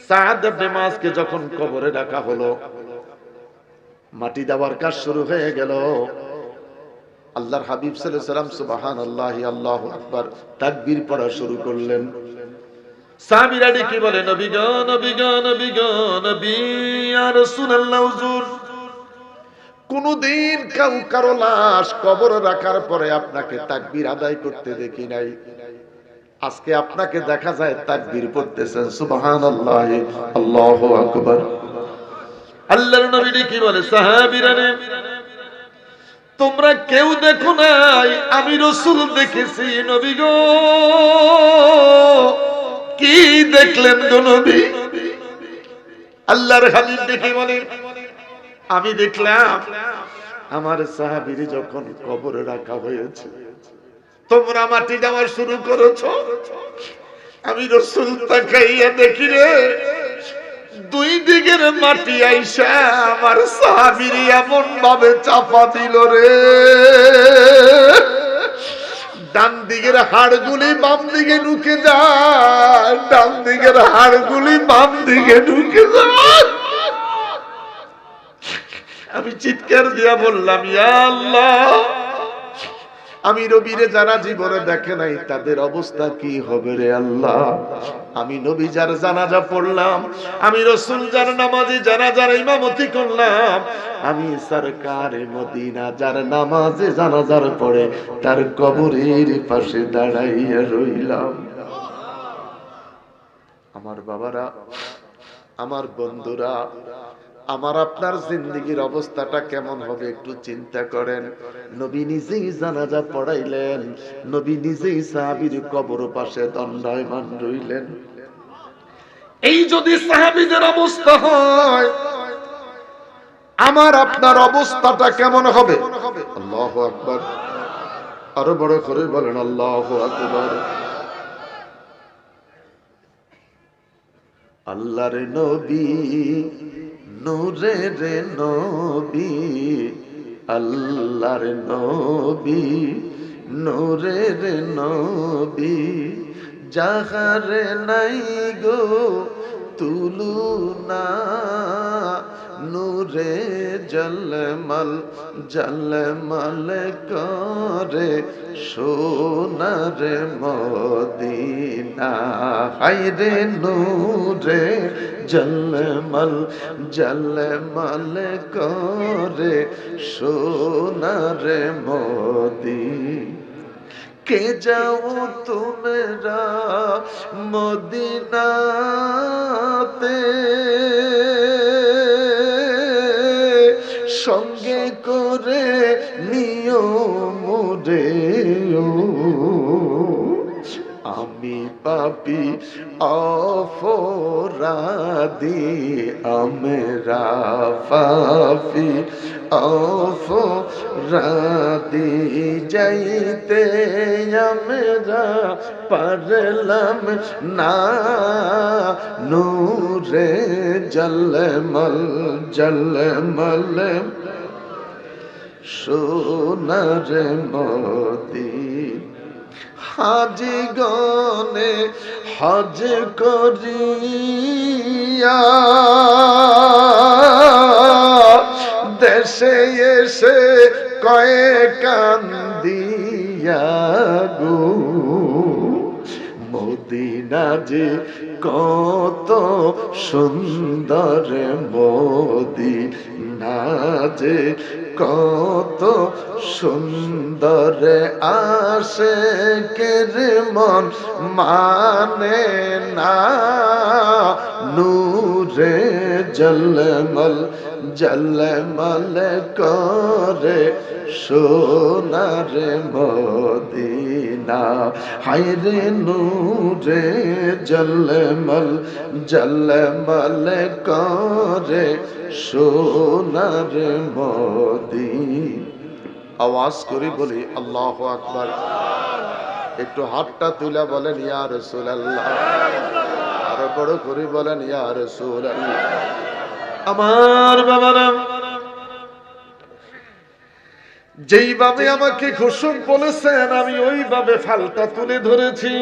সাদ ইবনে মুআযকে যখন কবরে রাখা হলো, মাটি দেওয়ার কাজ শুরু হয়ে গেল। আল্লাহর হাবিব সাল্লাল্লাহু আলাইহি ওয়াসাল্লাম সুবহানাল্লাহি আল্লাহু আকবার তাকবীর পড়া শুরু করলেন। সাহাবীরা কি বলে, নবী গো নবী গো নবী গো নবী, ইয়া রাসূলুল্লাহ হুজুর, কোনদিন কারো লাশ কবরে রাখার পরে আপনাকে তাকবীর আদায় করতে দেখি নাই। আজকে আপনাকে দেখা যায় তাকবীর পড়তেছেন। সুবহানাল্লাহি আল্লাহু আকবার। আল্লাহর নবী কি বলে, সাহাবীরা রে, তোমরা কেউ দেখো নাই, আমি রাসূল দেখেছি। নবী গো, কি দেখলেন গো নবী? আল্লাহর হাবিব দেখে বলেন, আমি দেখলাম আমার সাহাবীর যখন কবরে রাখা হয়েছে, তোমরা মাটি দেওয়া শুরু করেছো। আমি রাসূল তাকাইয়া দেখি রে, দুই দিকের মাটি আইসা আমার সাহাবীর এমন ভাবে চাপা দিল রে, ডান দিকের হাড়গুলি বাম দিকে ঢুকে যায়, ডান দিকের হাড়গুলি বাম দিকে ঢুকে যায়। আমি চিৎকার দিয়া বললাম, ইয়া আল্লাহ, আমি নবীরে যারা জীবনে দেখে নাই তাদের অবস্থা কি হবে রে আল্লাহ। আমি নবী যার জানাজা পড়লাম, আমি রাসূল যার নামাজে জানাজার ইমামতি করলাম, আমি সরকারে মদিনা যার নামাজে জানাজার পড়ে তার কবরের পাশে দাঁড়াইয়া রইলাম। আমার বাবারা, আমার বন্ধুরা, আমার আপনার জিন্দেগির অবস্থাটা কেমন হবে একটু চিন্তা করেন। নবী নিজেই জানাজা পড়াইলেন, নবী নিজেই সাহাবীর কবর পাশে দণ্ডায়মান রইলেন। এই যদি সাহাবীদের অবস্থা হয়, আমার আপনার অবস্থাটা কেমন হবে? আল্লাহু আকবার। আরো বড় করে বলেন আল্লাহু আকবার। আল্লাহর নবী নূরের নবী, আল্লাহর নবী নূরের নবী, যাহার নাই গো তুলনা, নূরে জলমল জলমল করে সোনার মদিনা। হায়রে নূরে জলমল জলমল করে সোনার মদিনা। কে যাও তোমরা মদিনাতে, সঙ্গে করে নিও মোরে। আমি পাপী অপরাধী, আমরা পাপী অপরাধী, যাইতে আমরা পারলাম না, নূরে জলমল জলমল সোনার মদিনা। হাজি গনে হজ করিয়া দেশে এসে কয়ে কান্দিয়া গো, মদিনা যে কত সুন্দর, মদিনা যে কত সুন্দর, আশিকের মন মানে না, নূরে ঝলমল ঝলমল করে সোনার মদিনা। হায়রে নূরে ঝলমল ঝলমল করে সোনার মদিনা। আওয়াজ করে বলি আল্লাহু আকবার। একটু হাতটা তুলে বলেন ইয়া রাসূলুল্লাহ, আরো বড় করে বলেন ইয়া রাসূলুল্লাহ। আমার বাবারা, যেইভাবে আমাকে ঘোষক বলেছেন আমি ওইভাবে ফালটা তুলে ধরেছি।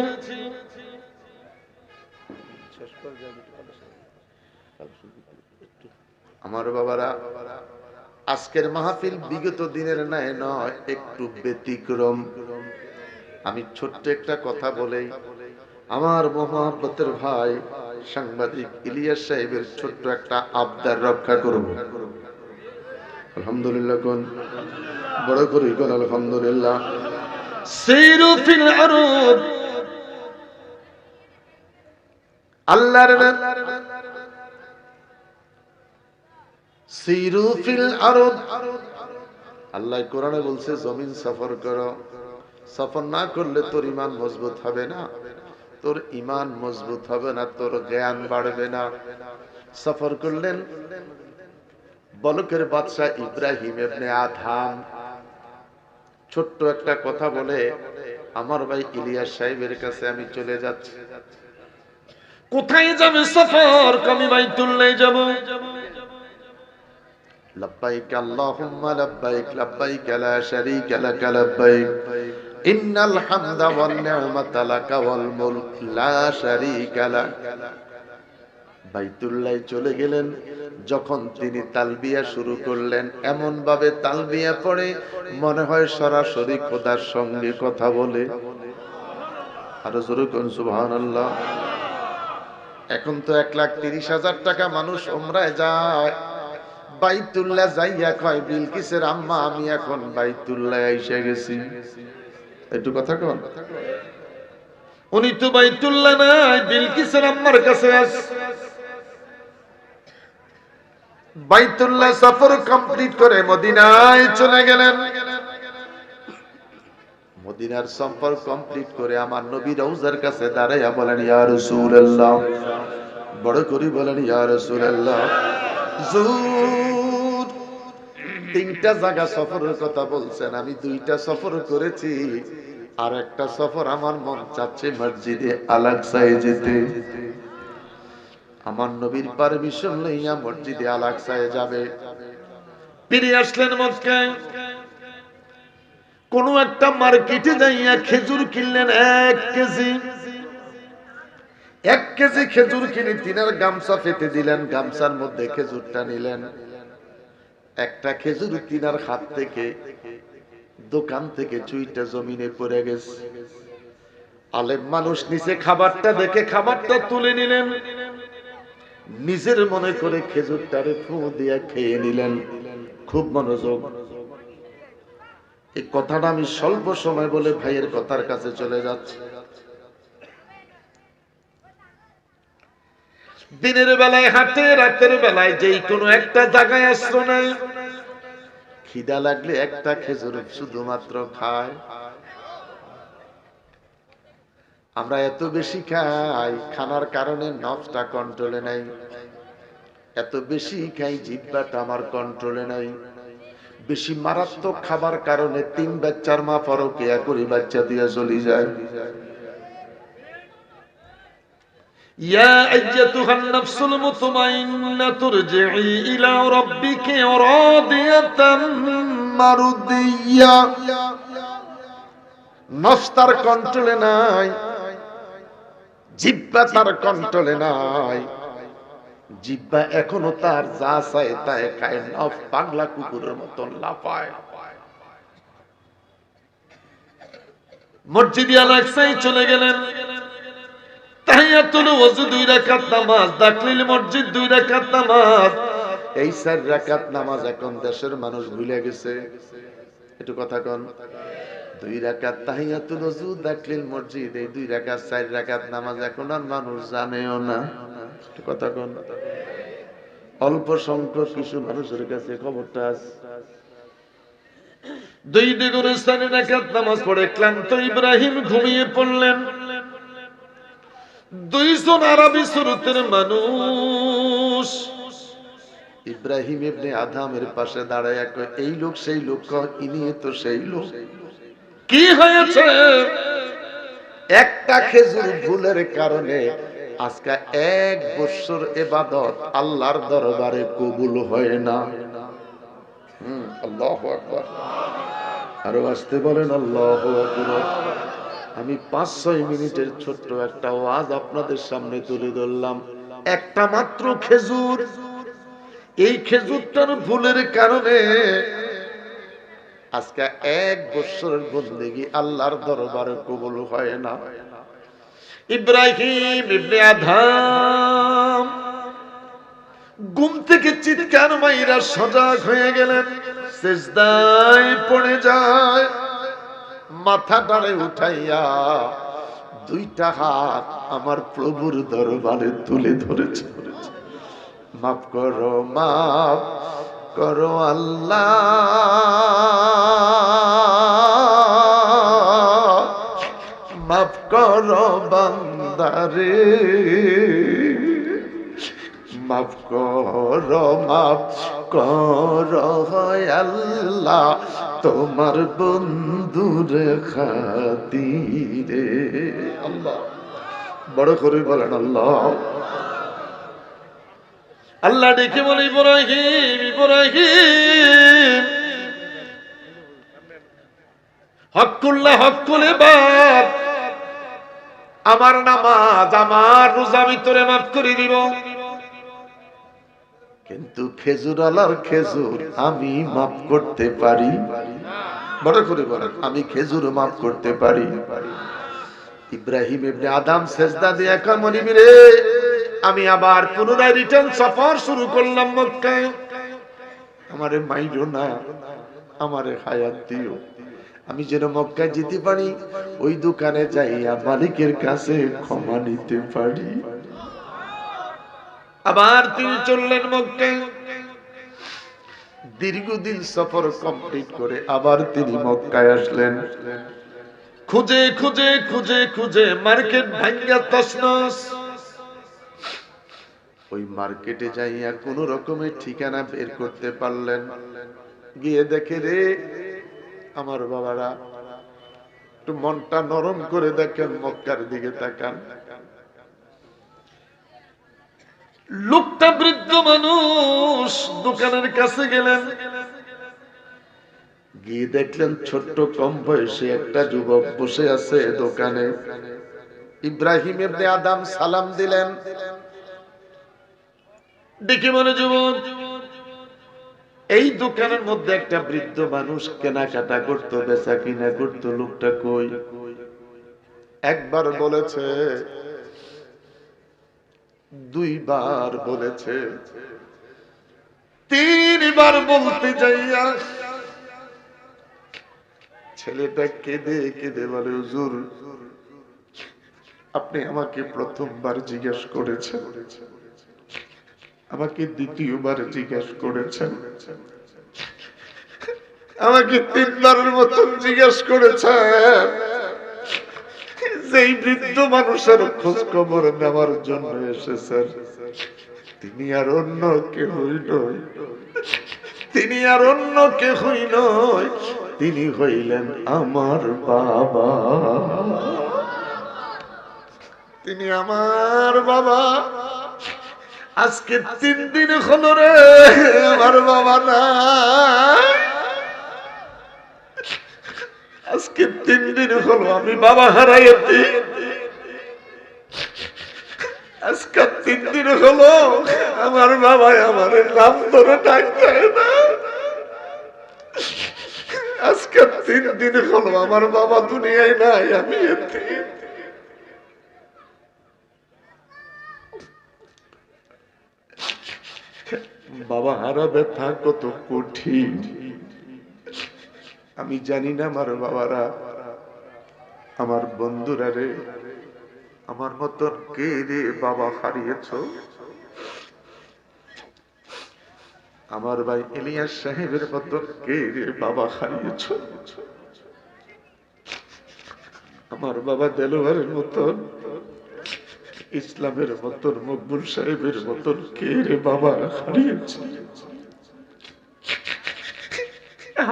আমার বাবারা, আজকের মাহফিল বিগত দিনের ন্যায় নয়, একটু ব্যতিক্রম। আমি ছোট্ট একটা কথা বলে আমার মহব্বতের ভাই সাংবাদিক ইলিয়াস সাহেবের ছোট্ট একটা আবদার রক্ষা করব। আলহামদুলিল্লাহ কোন বড় করে কোন আলহামদুলিল্লাহ। সিরু ফিল আরদ, আল্লাহর নাম। সিরু ফিল আরদ, আল্লাহ কোরআনে বলছে জমিন সফর করো। সফর না করলে তোর ঈমান মজবুত হবে না, তোর ঈমান মজবুত হবে না, তোর জ্ঞান বাড়বে না। সফর করলেন বলকের বাদশা ইব্রাহিম ইবনে আদহাম। ছোট্ট একটা কথা বলে আমার ভাই ইলিয়াস সাহেবের কাছে আমি চলে যাচ্ছি। কোথায় যাবে সফর? আমি বাইতুল্লাহ যাব। লব্বাইক আল্লাহুম্মা লব্বাইক, লব্বাইক লা শারীকা লাক লব্বাইক, ইন্নাল হামদা ওয়ান নি'মাতা লাকা ওয়াল মুলক লা শারীকা লাক। বাইতুল্লাহ চলে গেলেন। যখন তিনি তালবিয়া শুরু করলেন, এমন ভাবে তালবিয়া পড়ে মনে হয় সরাসরি খোদার সঙ্গে কথা বলে। আরো জোরে কোন সুবহানাল্লাহ। এখন তো 1,30,000 টাকা মানুষ উমরায় যায়। বাইতুল্লাহ যাইয়া কয় বিলকিসের আম্মা আমি এখন বাইতুল্লাহ এসে গেছি। একটু কথা কন। উনি তো বাইতুল্লাহ নাই, বিলকিসের আম্মার কাছে আছে। বাইতুল্লাহ সফর কমপ্লিট করে মদিনায় চলে গেলেন। মদিনার সফর কমপ্লিট করে আমার নবী রওজার কাছে দাঁড়াইয়া বলেন ইয়া রাসূলুল্লাহ, বড় করে বলেন ইয়া রাসূলুল্লাহ। হুজুর 3টা জায়গা সফরের কথা বলছেন, আমি 2টা সফর করেছি, আর একটা সফর আমার মন চাচ্ছে মসজিদে আল আকসায় যেতে। আমার নবীর পারমিশন লইয়া মসজিদে আল আকসায় যাবে। ফিরে আসলেন মক্কায়। কোন একটা মার্কেটে যাইয়া খেজুর কিনলেন 1 কেজি। 1 কেজি খেজুর কিনে তিনার গামছা পেতে দিলেন, গামছার মধ্যে খেজুরটা নিলেন। একটা খেজুর তিনার হাত থেকে দোকান থেকে চুইটা জমিনে পড়ে গেছে। আলেম মানুষ নিচে খাবারটা দেখে খাবারটা তুলে নিলেন, নিজের মনে করে খেজুরটারে ফু দিয়া খেয়ে নিলেন। খুব মনোযোগ। এই কথাটা আমি স্বল্প সময় বলে ভাইয়ের কথার কাছে চলে যাচ্ছি। দিনের বেলায় হাঁটে, রাতের বেলায় যেই কোনো একটা জায়গায় আশ্রয় নেয়। খিদা লাগলে একটা খেজুর শুধুমাত্র খায়। আমরা এত বেশি খাই, খানার কারণে নফসটা কন্ট্রোলে নাই। এত বেশি খাই, জিহ্বাটা আমার কন্ট্রোলে নাই। বেশি মারাত্মক খাবার কারণে 3 বাচ্চার মা পরকিয়া করে বাচ্চা দিয়ে চলে যায়। ইয়া আইয়াতুহান নাফসুল মুতমাইন্নাহ তুরজিই ইলা রাব্বিকি রাদিয়াতাম মারুদিয়া, নফস তার কন্ট্রোলে নাই, জিহ্বা তার কন্ট্রোলে নাই, জিহ্বা এখনো তার যা চায় তাই খায়, নফস পাগলা কুকুরের মতন লাফায়। মসজিদে আল-আকসায় চলে গেলেন, তাহিয়াতুল ওযু 2 রাকাত নামাজ, দাখিল মসজিদ 2 রাকাত নামাজ। এই 4 রাকাত নামাজ এখন দেশের মানুষ ভুলে গেছে। একটু কথা কোন। 2 রাকাত তাহিয়াতুল ওযু, দাখিল মসজিদ, এই 2 রাকাত 4 রাকাত নামাজ এখন আর মানুষ জানেও না। একটু কথা কোন। অল্প সংখ্যক কিছু মানুষের কাছে খবরটা আছে। 2 দ্বিগুণে 4 রাকাত নামাজ পড়ে ক্লান্ত ইব্রাহিম ঘুমিয়ে পড়লেন। 2 জন আরবি সুরতের মানুষ ইব্রাহিম ইবনে আদমের পাশে দাঁড়ায় কয়, এই লোক সেই লোক, ইনি তো সেই লোক। কি হয়েছে? একটা খেজুর ভুলের কারণে আজকে 1 বছর ইবাদত আল্লাহর দরবারে কবুল হয় না। আল্লাহু আকবার। আরো আসতে বলেন আল্লাহু আকবার। আমি 5-6 মিনিটের ছোট্ট একটা ওয়াজ আপনাদের সামনে তুলে ধরলাম। একটা মাত্র খেজুর, এই খেজুরটার ভুলের কারণে আজকে 1 বছরের বন্দেগী আল্লাহর দরবারে কবুল হয় না। ইব্রাহিম ইবনে আদম ঘুম থেকে চিৎকার মাইরা সজাগ হয়ে গেলেন, সিজদায় পড়ে যায়, মাথাটারে উঠাইয়া 2টা হাত আমার প্রভুর দরবারে তুলে ধরেছে। মাফ করো, মাফ করো আল্লাহ, মাফ করো বান্দারে, মাফ করো, মাফ করো আল্লাহ, তোমার বন্ধুর খাতিরে। আল্লাহ, বড় করে বলেন আল্লাহ। আল্লাহ ডেকে বলে, ইব্রাহিম ইব্রাহিম, হকুল্লাহ হকুল ইবাদ, আমার নামাজ আমার রোজা আমি তোরে মাফ করে দিব, কিন্তু খেজুর আলার খেজুর আমি মাফ করতে পারি। বড় করে বলেন, আমি খেজুর মাফ করতে পারি। ইব্রাহিম ইবনে আদম সেজদা দিয়ে কয়, মনিবি রে, আমি আবার পুনরায় রিটার্ন সফর শুরু করলাম মক্কায়। আমারে মাইরো না, আমারে হায়াত দিও, আমি যেন মক্কায় যেতে পারি, ওই দোকানে যাইয়া মালিকের কাছে ক্ষমা নিতে পারি। আবার তিনি চললেন মক্কায়। দীর্ঘদিন সফর কমপ্লিট করে আবার তিনি মক্কায় আসলেন। খুঁজে খুঁজে খুঁজে খুঁজে মার্কেট ভাঙ্গা তছনছ। ওই মার্কেটে যাইয়া কোন রকমের ঠিকানা বের করতে পারলেন। গিয়ে দেখে রে আমার বাবারা, একটু মনটা নরম করে দেখেন, মক্কার দিকে তাকান। লোকটা বৃদ্ধ মানুষ, দোকানের কাছে গেলেন, গিয়ে দেখলেন ছোট্ট কম বয়সী একটা যুবক বসে আছে দোকানে। ইব্রাহিম ইবনে আদম সালাম দিলেন, ডেকে বলে, যুবক, এই দোকানের মধ্যে একটা বৃদ্ধ মানুষ কেনাকাটা করতো, বেচা কিনা করতো, লোকটা কই? একবার বলেছে, 2 বার বলেছে, 3 বার বলতে যাইয়া ছেলেটা কেঁদে কেঁদে বলে, হুজুর, আপনি আমাকে প্রথমবার জিজ্ঞেস করেছেন, আমাকে দ্বিতীয়বার জিজ্ঞেস করেছেন, আমাকে 3 বারের মতন জিজ্ঞেস করেছেন, যেই বৃদ্ধ মানুষের খোঁজ খবর নেওয়ার জন্য এসেছেন, তিনি আর অন্য কেহই নয়, তিনি আর অন্য কেহই নয়, তিনি হইলেন আমার বাবা, তিনি আমার বাবা। আজকে 3 দিন হলো রে আমার বাবা না। আজকে 3 দিন হলো আমি বাবা হারাইছি। আজকে 3 দিন হলো আমার বাবা আমার নাম ধরে ডাকতে না। আজকে 3 দিন হলো আমার বাবা দুনিয়ায় নাই, আমি এতিম। বাবা হারাবে তা কত কঠিন আমি জানি না। আমার বাবারা, আমার বন্ধুরা রে, আমার মতন কে রে বাবা হারিয়েছ? আমার ভাই ইলিয়াস সাহেবের মতন কে রে বাবা হারিয়েছ? আমার বাবা দেলোয়ারের মতন, ইসলামের মতন, মকবুল সাহেবের মতন কে রে বাবা হারিয়েছে?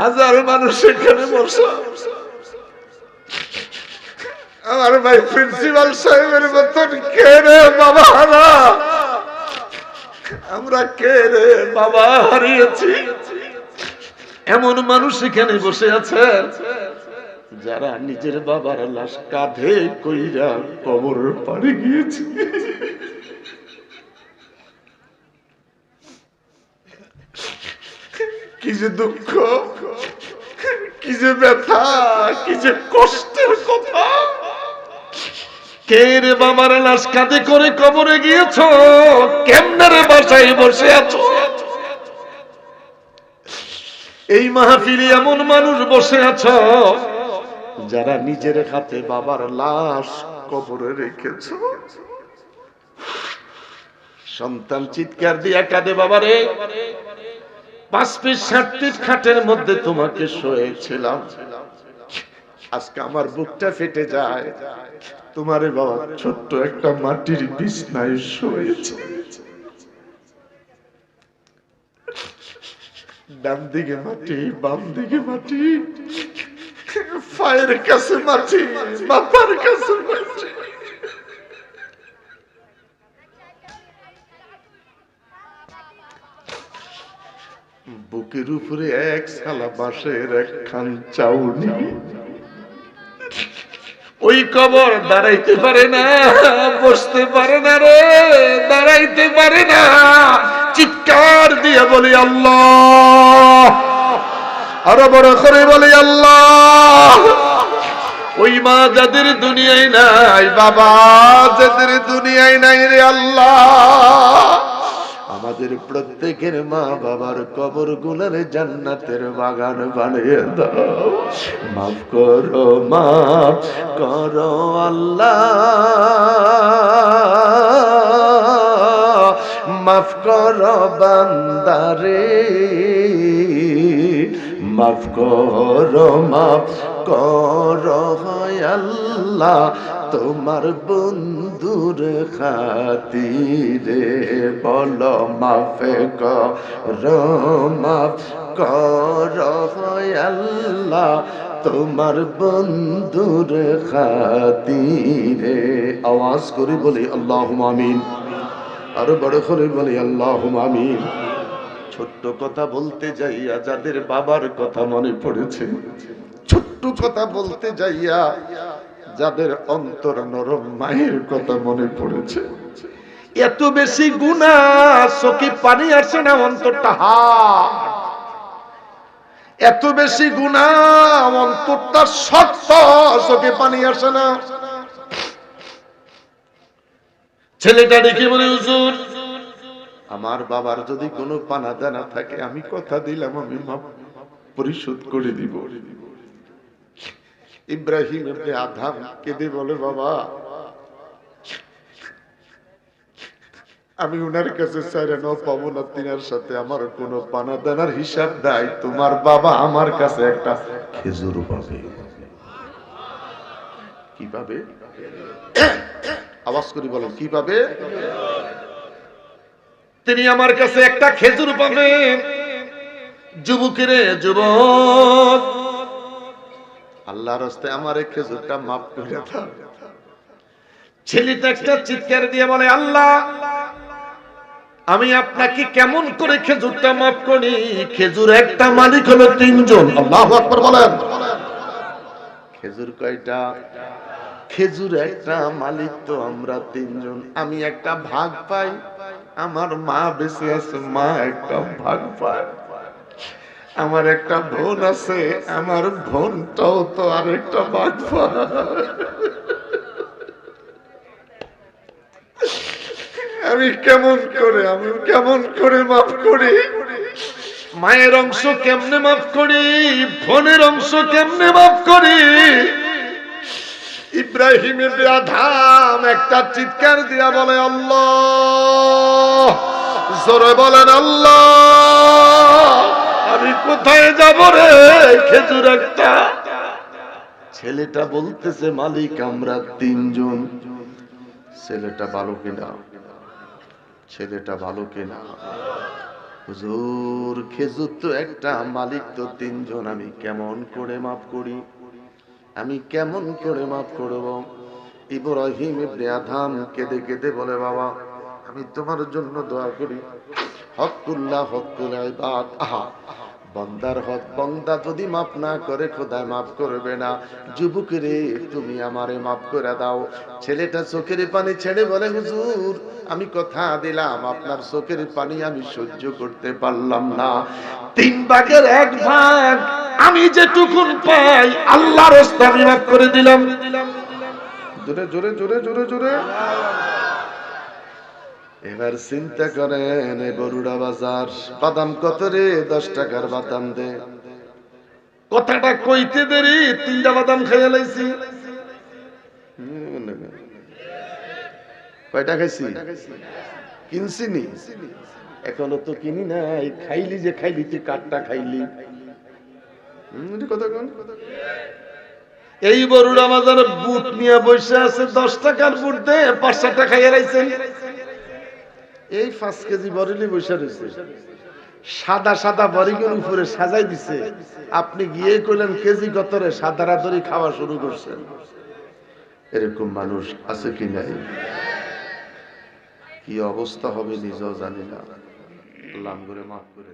হাজার মানুষ এখানে বসা, আমার ভাই প্রিন্সিপাল সাহেবের মতন কে রে বাবা হারা? আমরা কে রে বাবা হারিয়েছি? এমন মানুষ এখানে বসে আছেন যারা নিজের বাবার লাশ কাঁধে কইরা কবর পাড়ে গিয়েছে। কি যে দুঃখ, কি যে ব্যথা, কি যে কষ্টের কথা। কে রে বাবার লাশ কাঁধে করে কবরে গিয়েছ? কেমনে রে বাসায় বসে আছো? এই মাহফিলে এমন মানুষ বসে আছো যারা নিজের হাতে বাবার লাশ কবরে রেখেছ। সন্তান চিৎকার দিয়া কাঁদে, বাবারে 5 ফিট 7 ফিট খাটের মধ্যে তোমাকে শোয়েছিলাম, আজকে আমার বুকটা ফেটে যায়। তোমারে বাবা ছোট্ট একটা মাটির বিছনায় শোয়েছে। ডান দিকে মাটি, বাম দিকে মাটি, পায়ের কাছে মাটি, মাথার কাছে মাটি। বুকের উপরে এক সালা বাঁশের একখান চাউনি। ওই কবর দাঁড়াইতে পারে না, বসতে পারে না রে, দাঁড়াইতে পারে না। চিৎকার দিয়ে বলি আল্লাহ, আরো বড় করে বলি আল্লাহ। ওই মা যাদের দুনিয়ায় নাই, বাবা যাদের দুনিয়ায় নাই রে আল্লাহ, আমাদের প্রত্যেকের মা বাবার কবর গুলার জান্নাতের বাগান বানিয়ে দাও। মাফ করো, মাফ করো আল্লাহ, মাফ করো বান্দারে, মাফ করো, মাফ করো আল্লাহ, তোমার বন্ধুর খাতিরে বলো মাফ করো, মাফ করো আল্লাহ, তোমার বন্ধুর খাতিরে। আওয়াজ করে বলি আল্লাহুম্মা আমিন, আরো বড় করে বলি আল্লাহুম্মা আমিন। ছোট্ট কথা বলতে যাইয়া যাদের বাবার কথা মনে পড়েছে, ছোট্ট কথা বলতে যাইয়া যাদের অন্তর নরম মায়ের কথা মনে পড়েছে, এত বেশি গুনাহ চোখে পানি আসে না, অন্তরটা হাট। এত বেশি গুনাহ অন্তরটা শক্ত, চোখে পানি আসে না। ছেলেটা ডেকে বলে, হুজুর আমার বাবার যদি কোনো পানা দানা থাকে আমি কথা দিলাম আমি মাপ পরিশোধ করে দিব। ইব্রাহিম ইবনে আদম কেঁদে বলে, বাবা আমি উনার কাছে চাইলে নাও পাবো না, তিনার সাথে আমার কোনো পানা দানার হিসাব নাই, তোমার বাবা আমার কাছে একটা খেজুর পাবে। কি পাবে? আওয়াজ করে বলেন, কি পাবে? তিনি আমার কাছে একটা খেজুর পাবে। যুবকেরে, যুবক আল্লাহর রাস্তায় আমার এই খেজুরটা মাফ করে দাও। ছেলেটা একটা চিৎকার দিয়ে বলে, আল্লাহ আমি আপনাকে কেমন করে খেজুরটা মাফ করি? খেজুর একটা মালিক হলো 3 জন। আল্লাহু আকবার বলেন। খেজুর কয়টা? খেজুর একটা, মালিক তো আমরা তিনজন। আমি একটা ভাগ পাই, আমার মা বেঁচে আছে, মা একটা ভাগ পায়। আমার একটা বোন আছে, আমার বোনটাও তো আরেকটা ভাগ পায়। আমি কেমন করে মাফ করি? মায়ের অংশ কেমনে মাফ করি? বোনের অংশ কেমনে মাফ করি? ইব্রাহিম ইবনে আদম একটা চিৎকার দিয়া বলে আল্লাহ, জোরে বলেন আল্লাহ, আমি কোথায় যাব রে? খেজুর একটা। ছেলেটা বলতেছে মালিক আমরা তিনজন। ছেলেটা ভালো কিনা? ছেলেটা ভালো কিনা? হুজুর খেজুর তো একটা, মালিক তো তিনজন, আমি কেমন করে মাফ করি? আমি কেমন করে মাফ করব? ইব্রাহিম ইবনে আদম কেঁদে কেঁদে বলে বাবা আমি তোমার জন্য দোয়া করি, হকুল্লাহ হকুল ইবাদ। আহা, বান্দার হক বান্দা যদি মাফ না করে খোদায় মাফ করবে না। যুবক রে তুমি আমারে মাফ করে দাও। ছেলেটা চোখের পানি ছেড়ে বলে হুজুর আমি কথা দিলাম আপনার চোখের পানি আমি সহ্য করতে পারলাম না। 3 ভাগের 1 ভাগ আমি যেটুকুন পাই আল্লাহর রাস্তায় আমি মাফ করে দিলাম। জোরে জোরে জোরে জোরে জোরে। এবার চিন্তা করেন এই বরুড়া বাজার বাদাম কত রে? 10 টাকার বাদাম দে। কথাটা কইতে দেরি 3টা বাদাম খাইয়া লাইছি। কয়টা খাইছি? কিনছি নি, এখনো তো কিনি নাই। খাইলি যে খাইলি, তুই কাটটা খাইলি। কথা কোন? এই বরুড়া বাজারে বুট নিয়ে বসে আছে, 10 টাকার বুট দে, 5 টাকা খাইয়া লাইছেন। এই 5 কেজি বরিলি বসে রয়েছে, সাদা সাদা বরিগুন উপরে সাজাই দিছে। আপনি গিয়ে কইলেন কেজি কত রে? সাদা রাতরি খাওয়া শুরু করছেন। এরকম মানুষ আছে কি নাই? কি অবস্থা হবে নিজেও জানি না। আল্লাহ করে মাফ করে।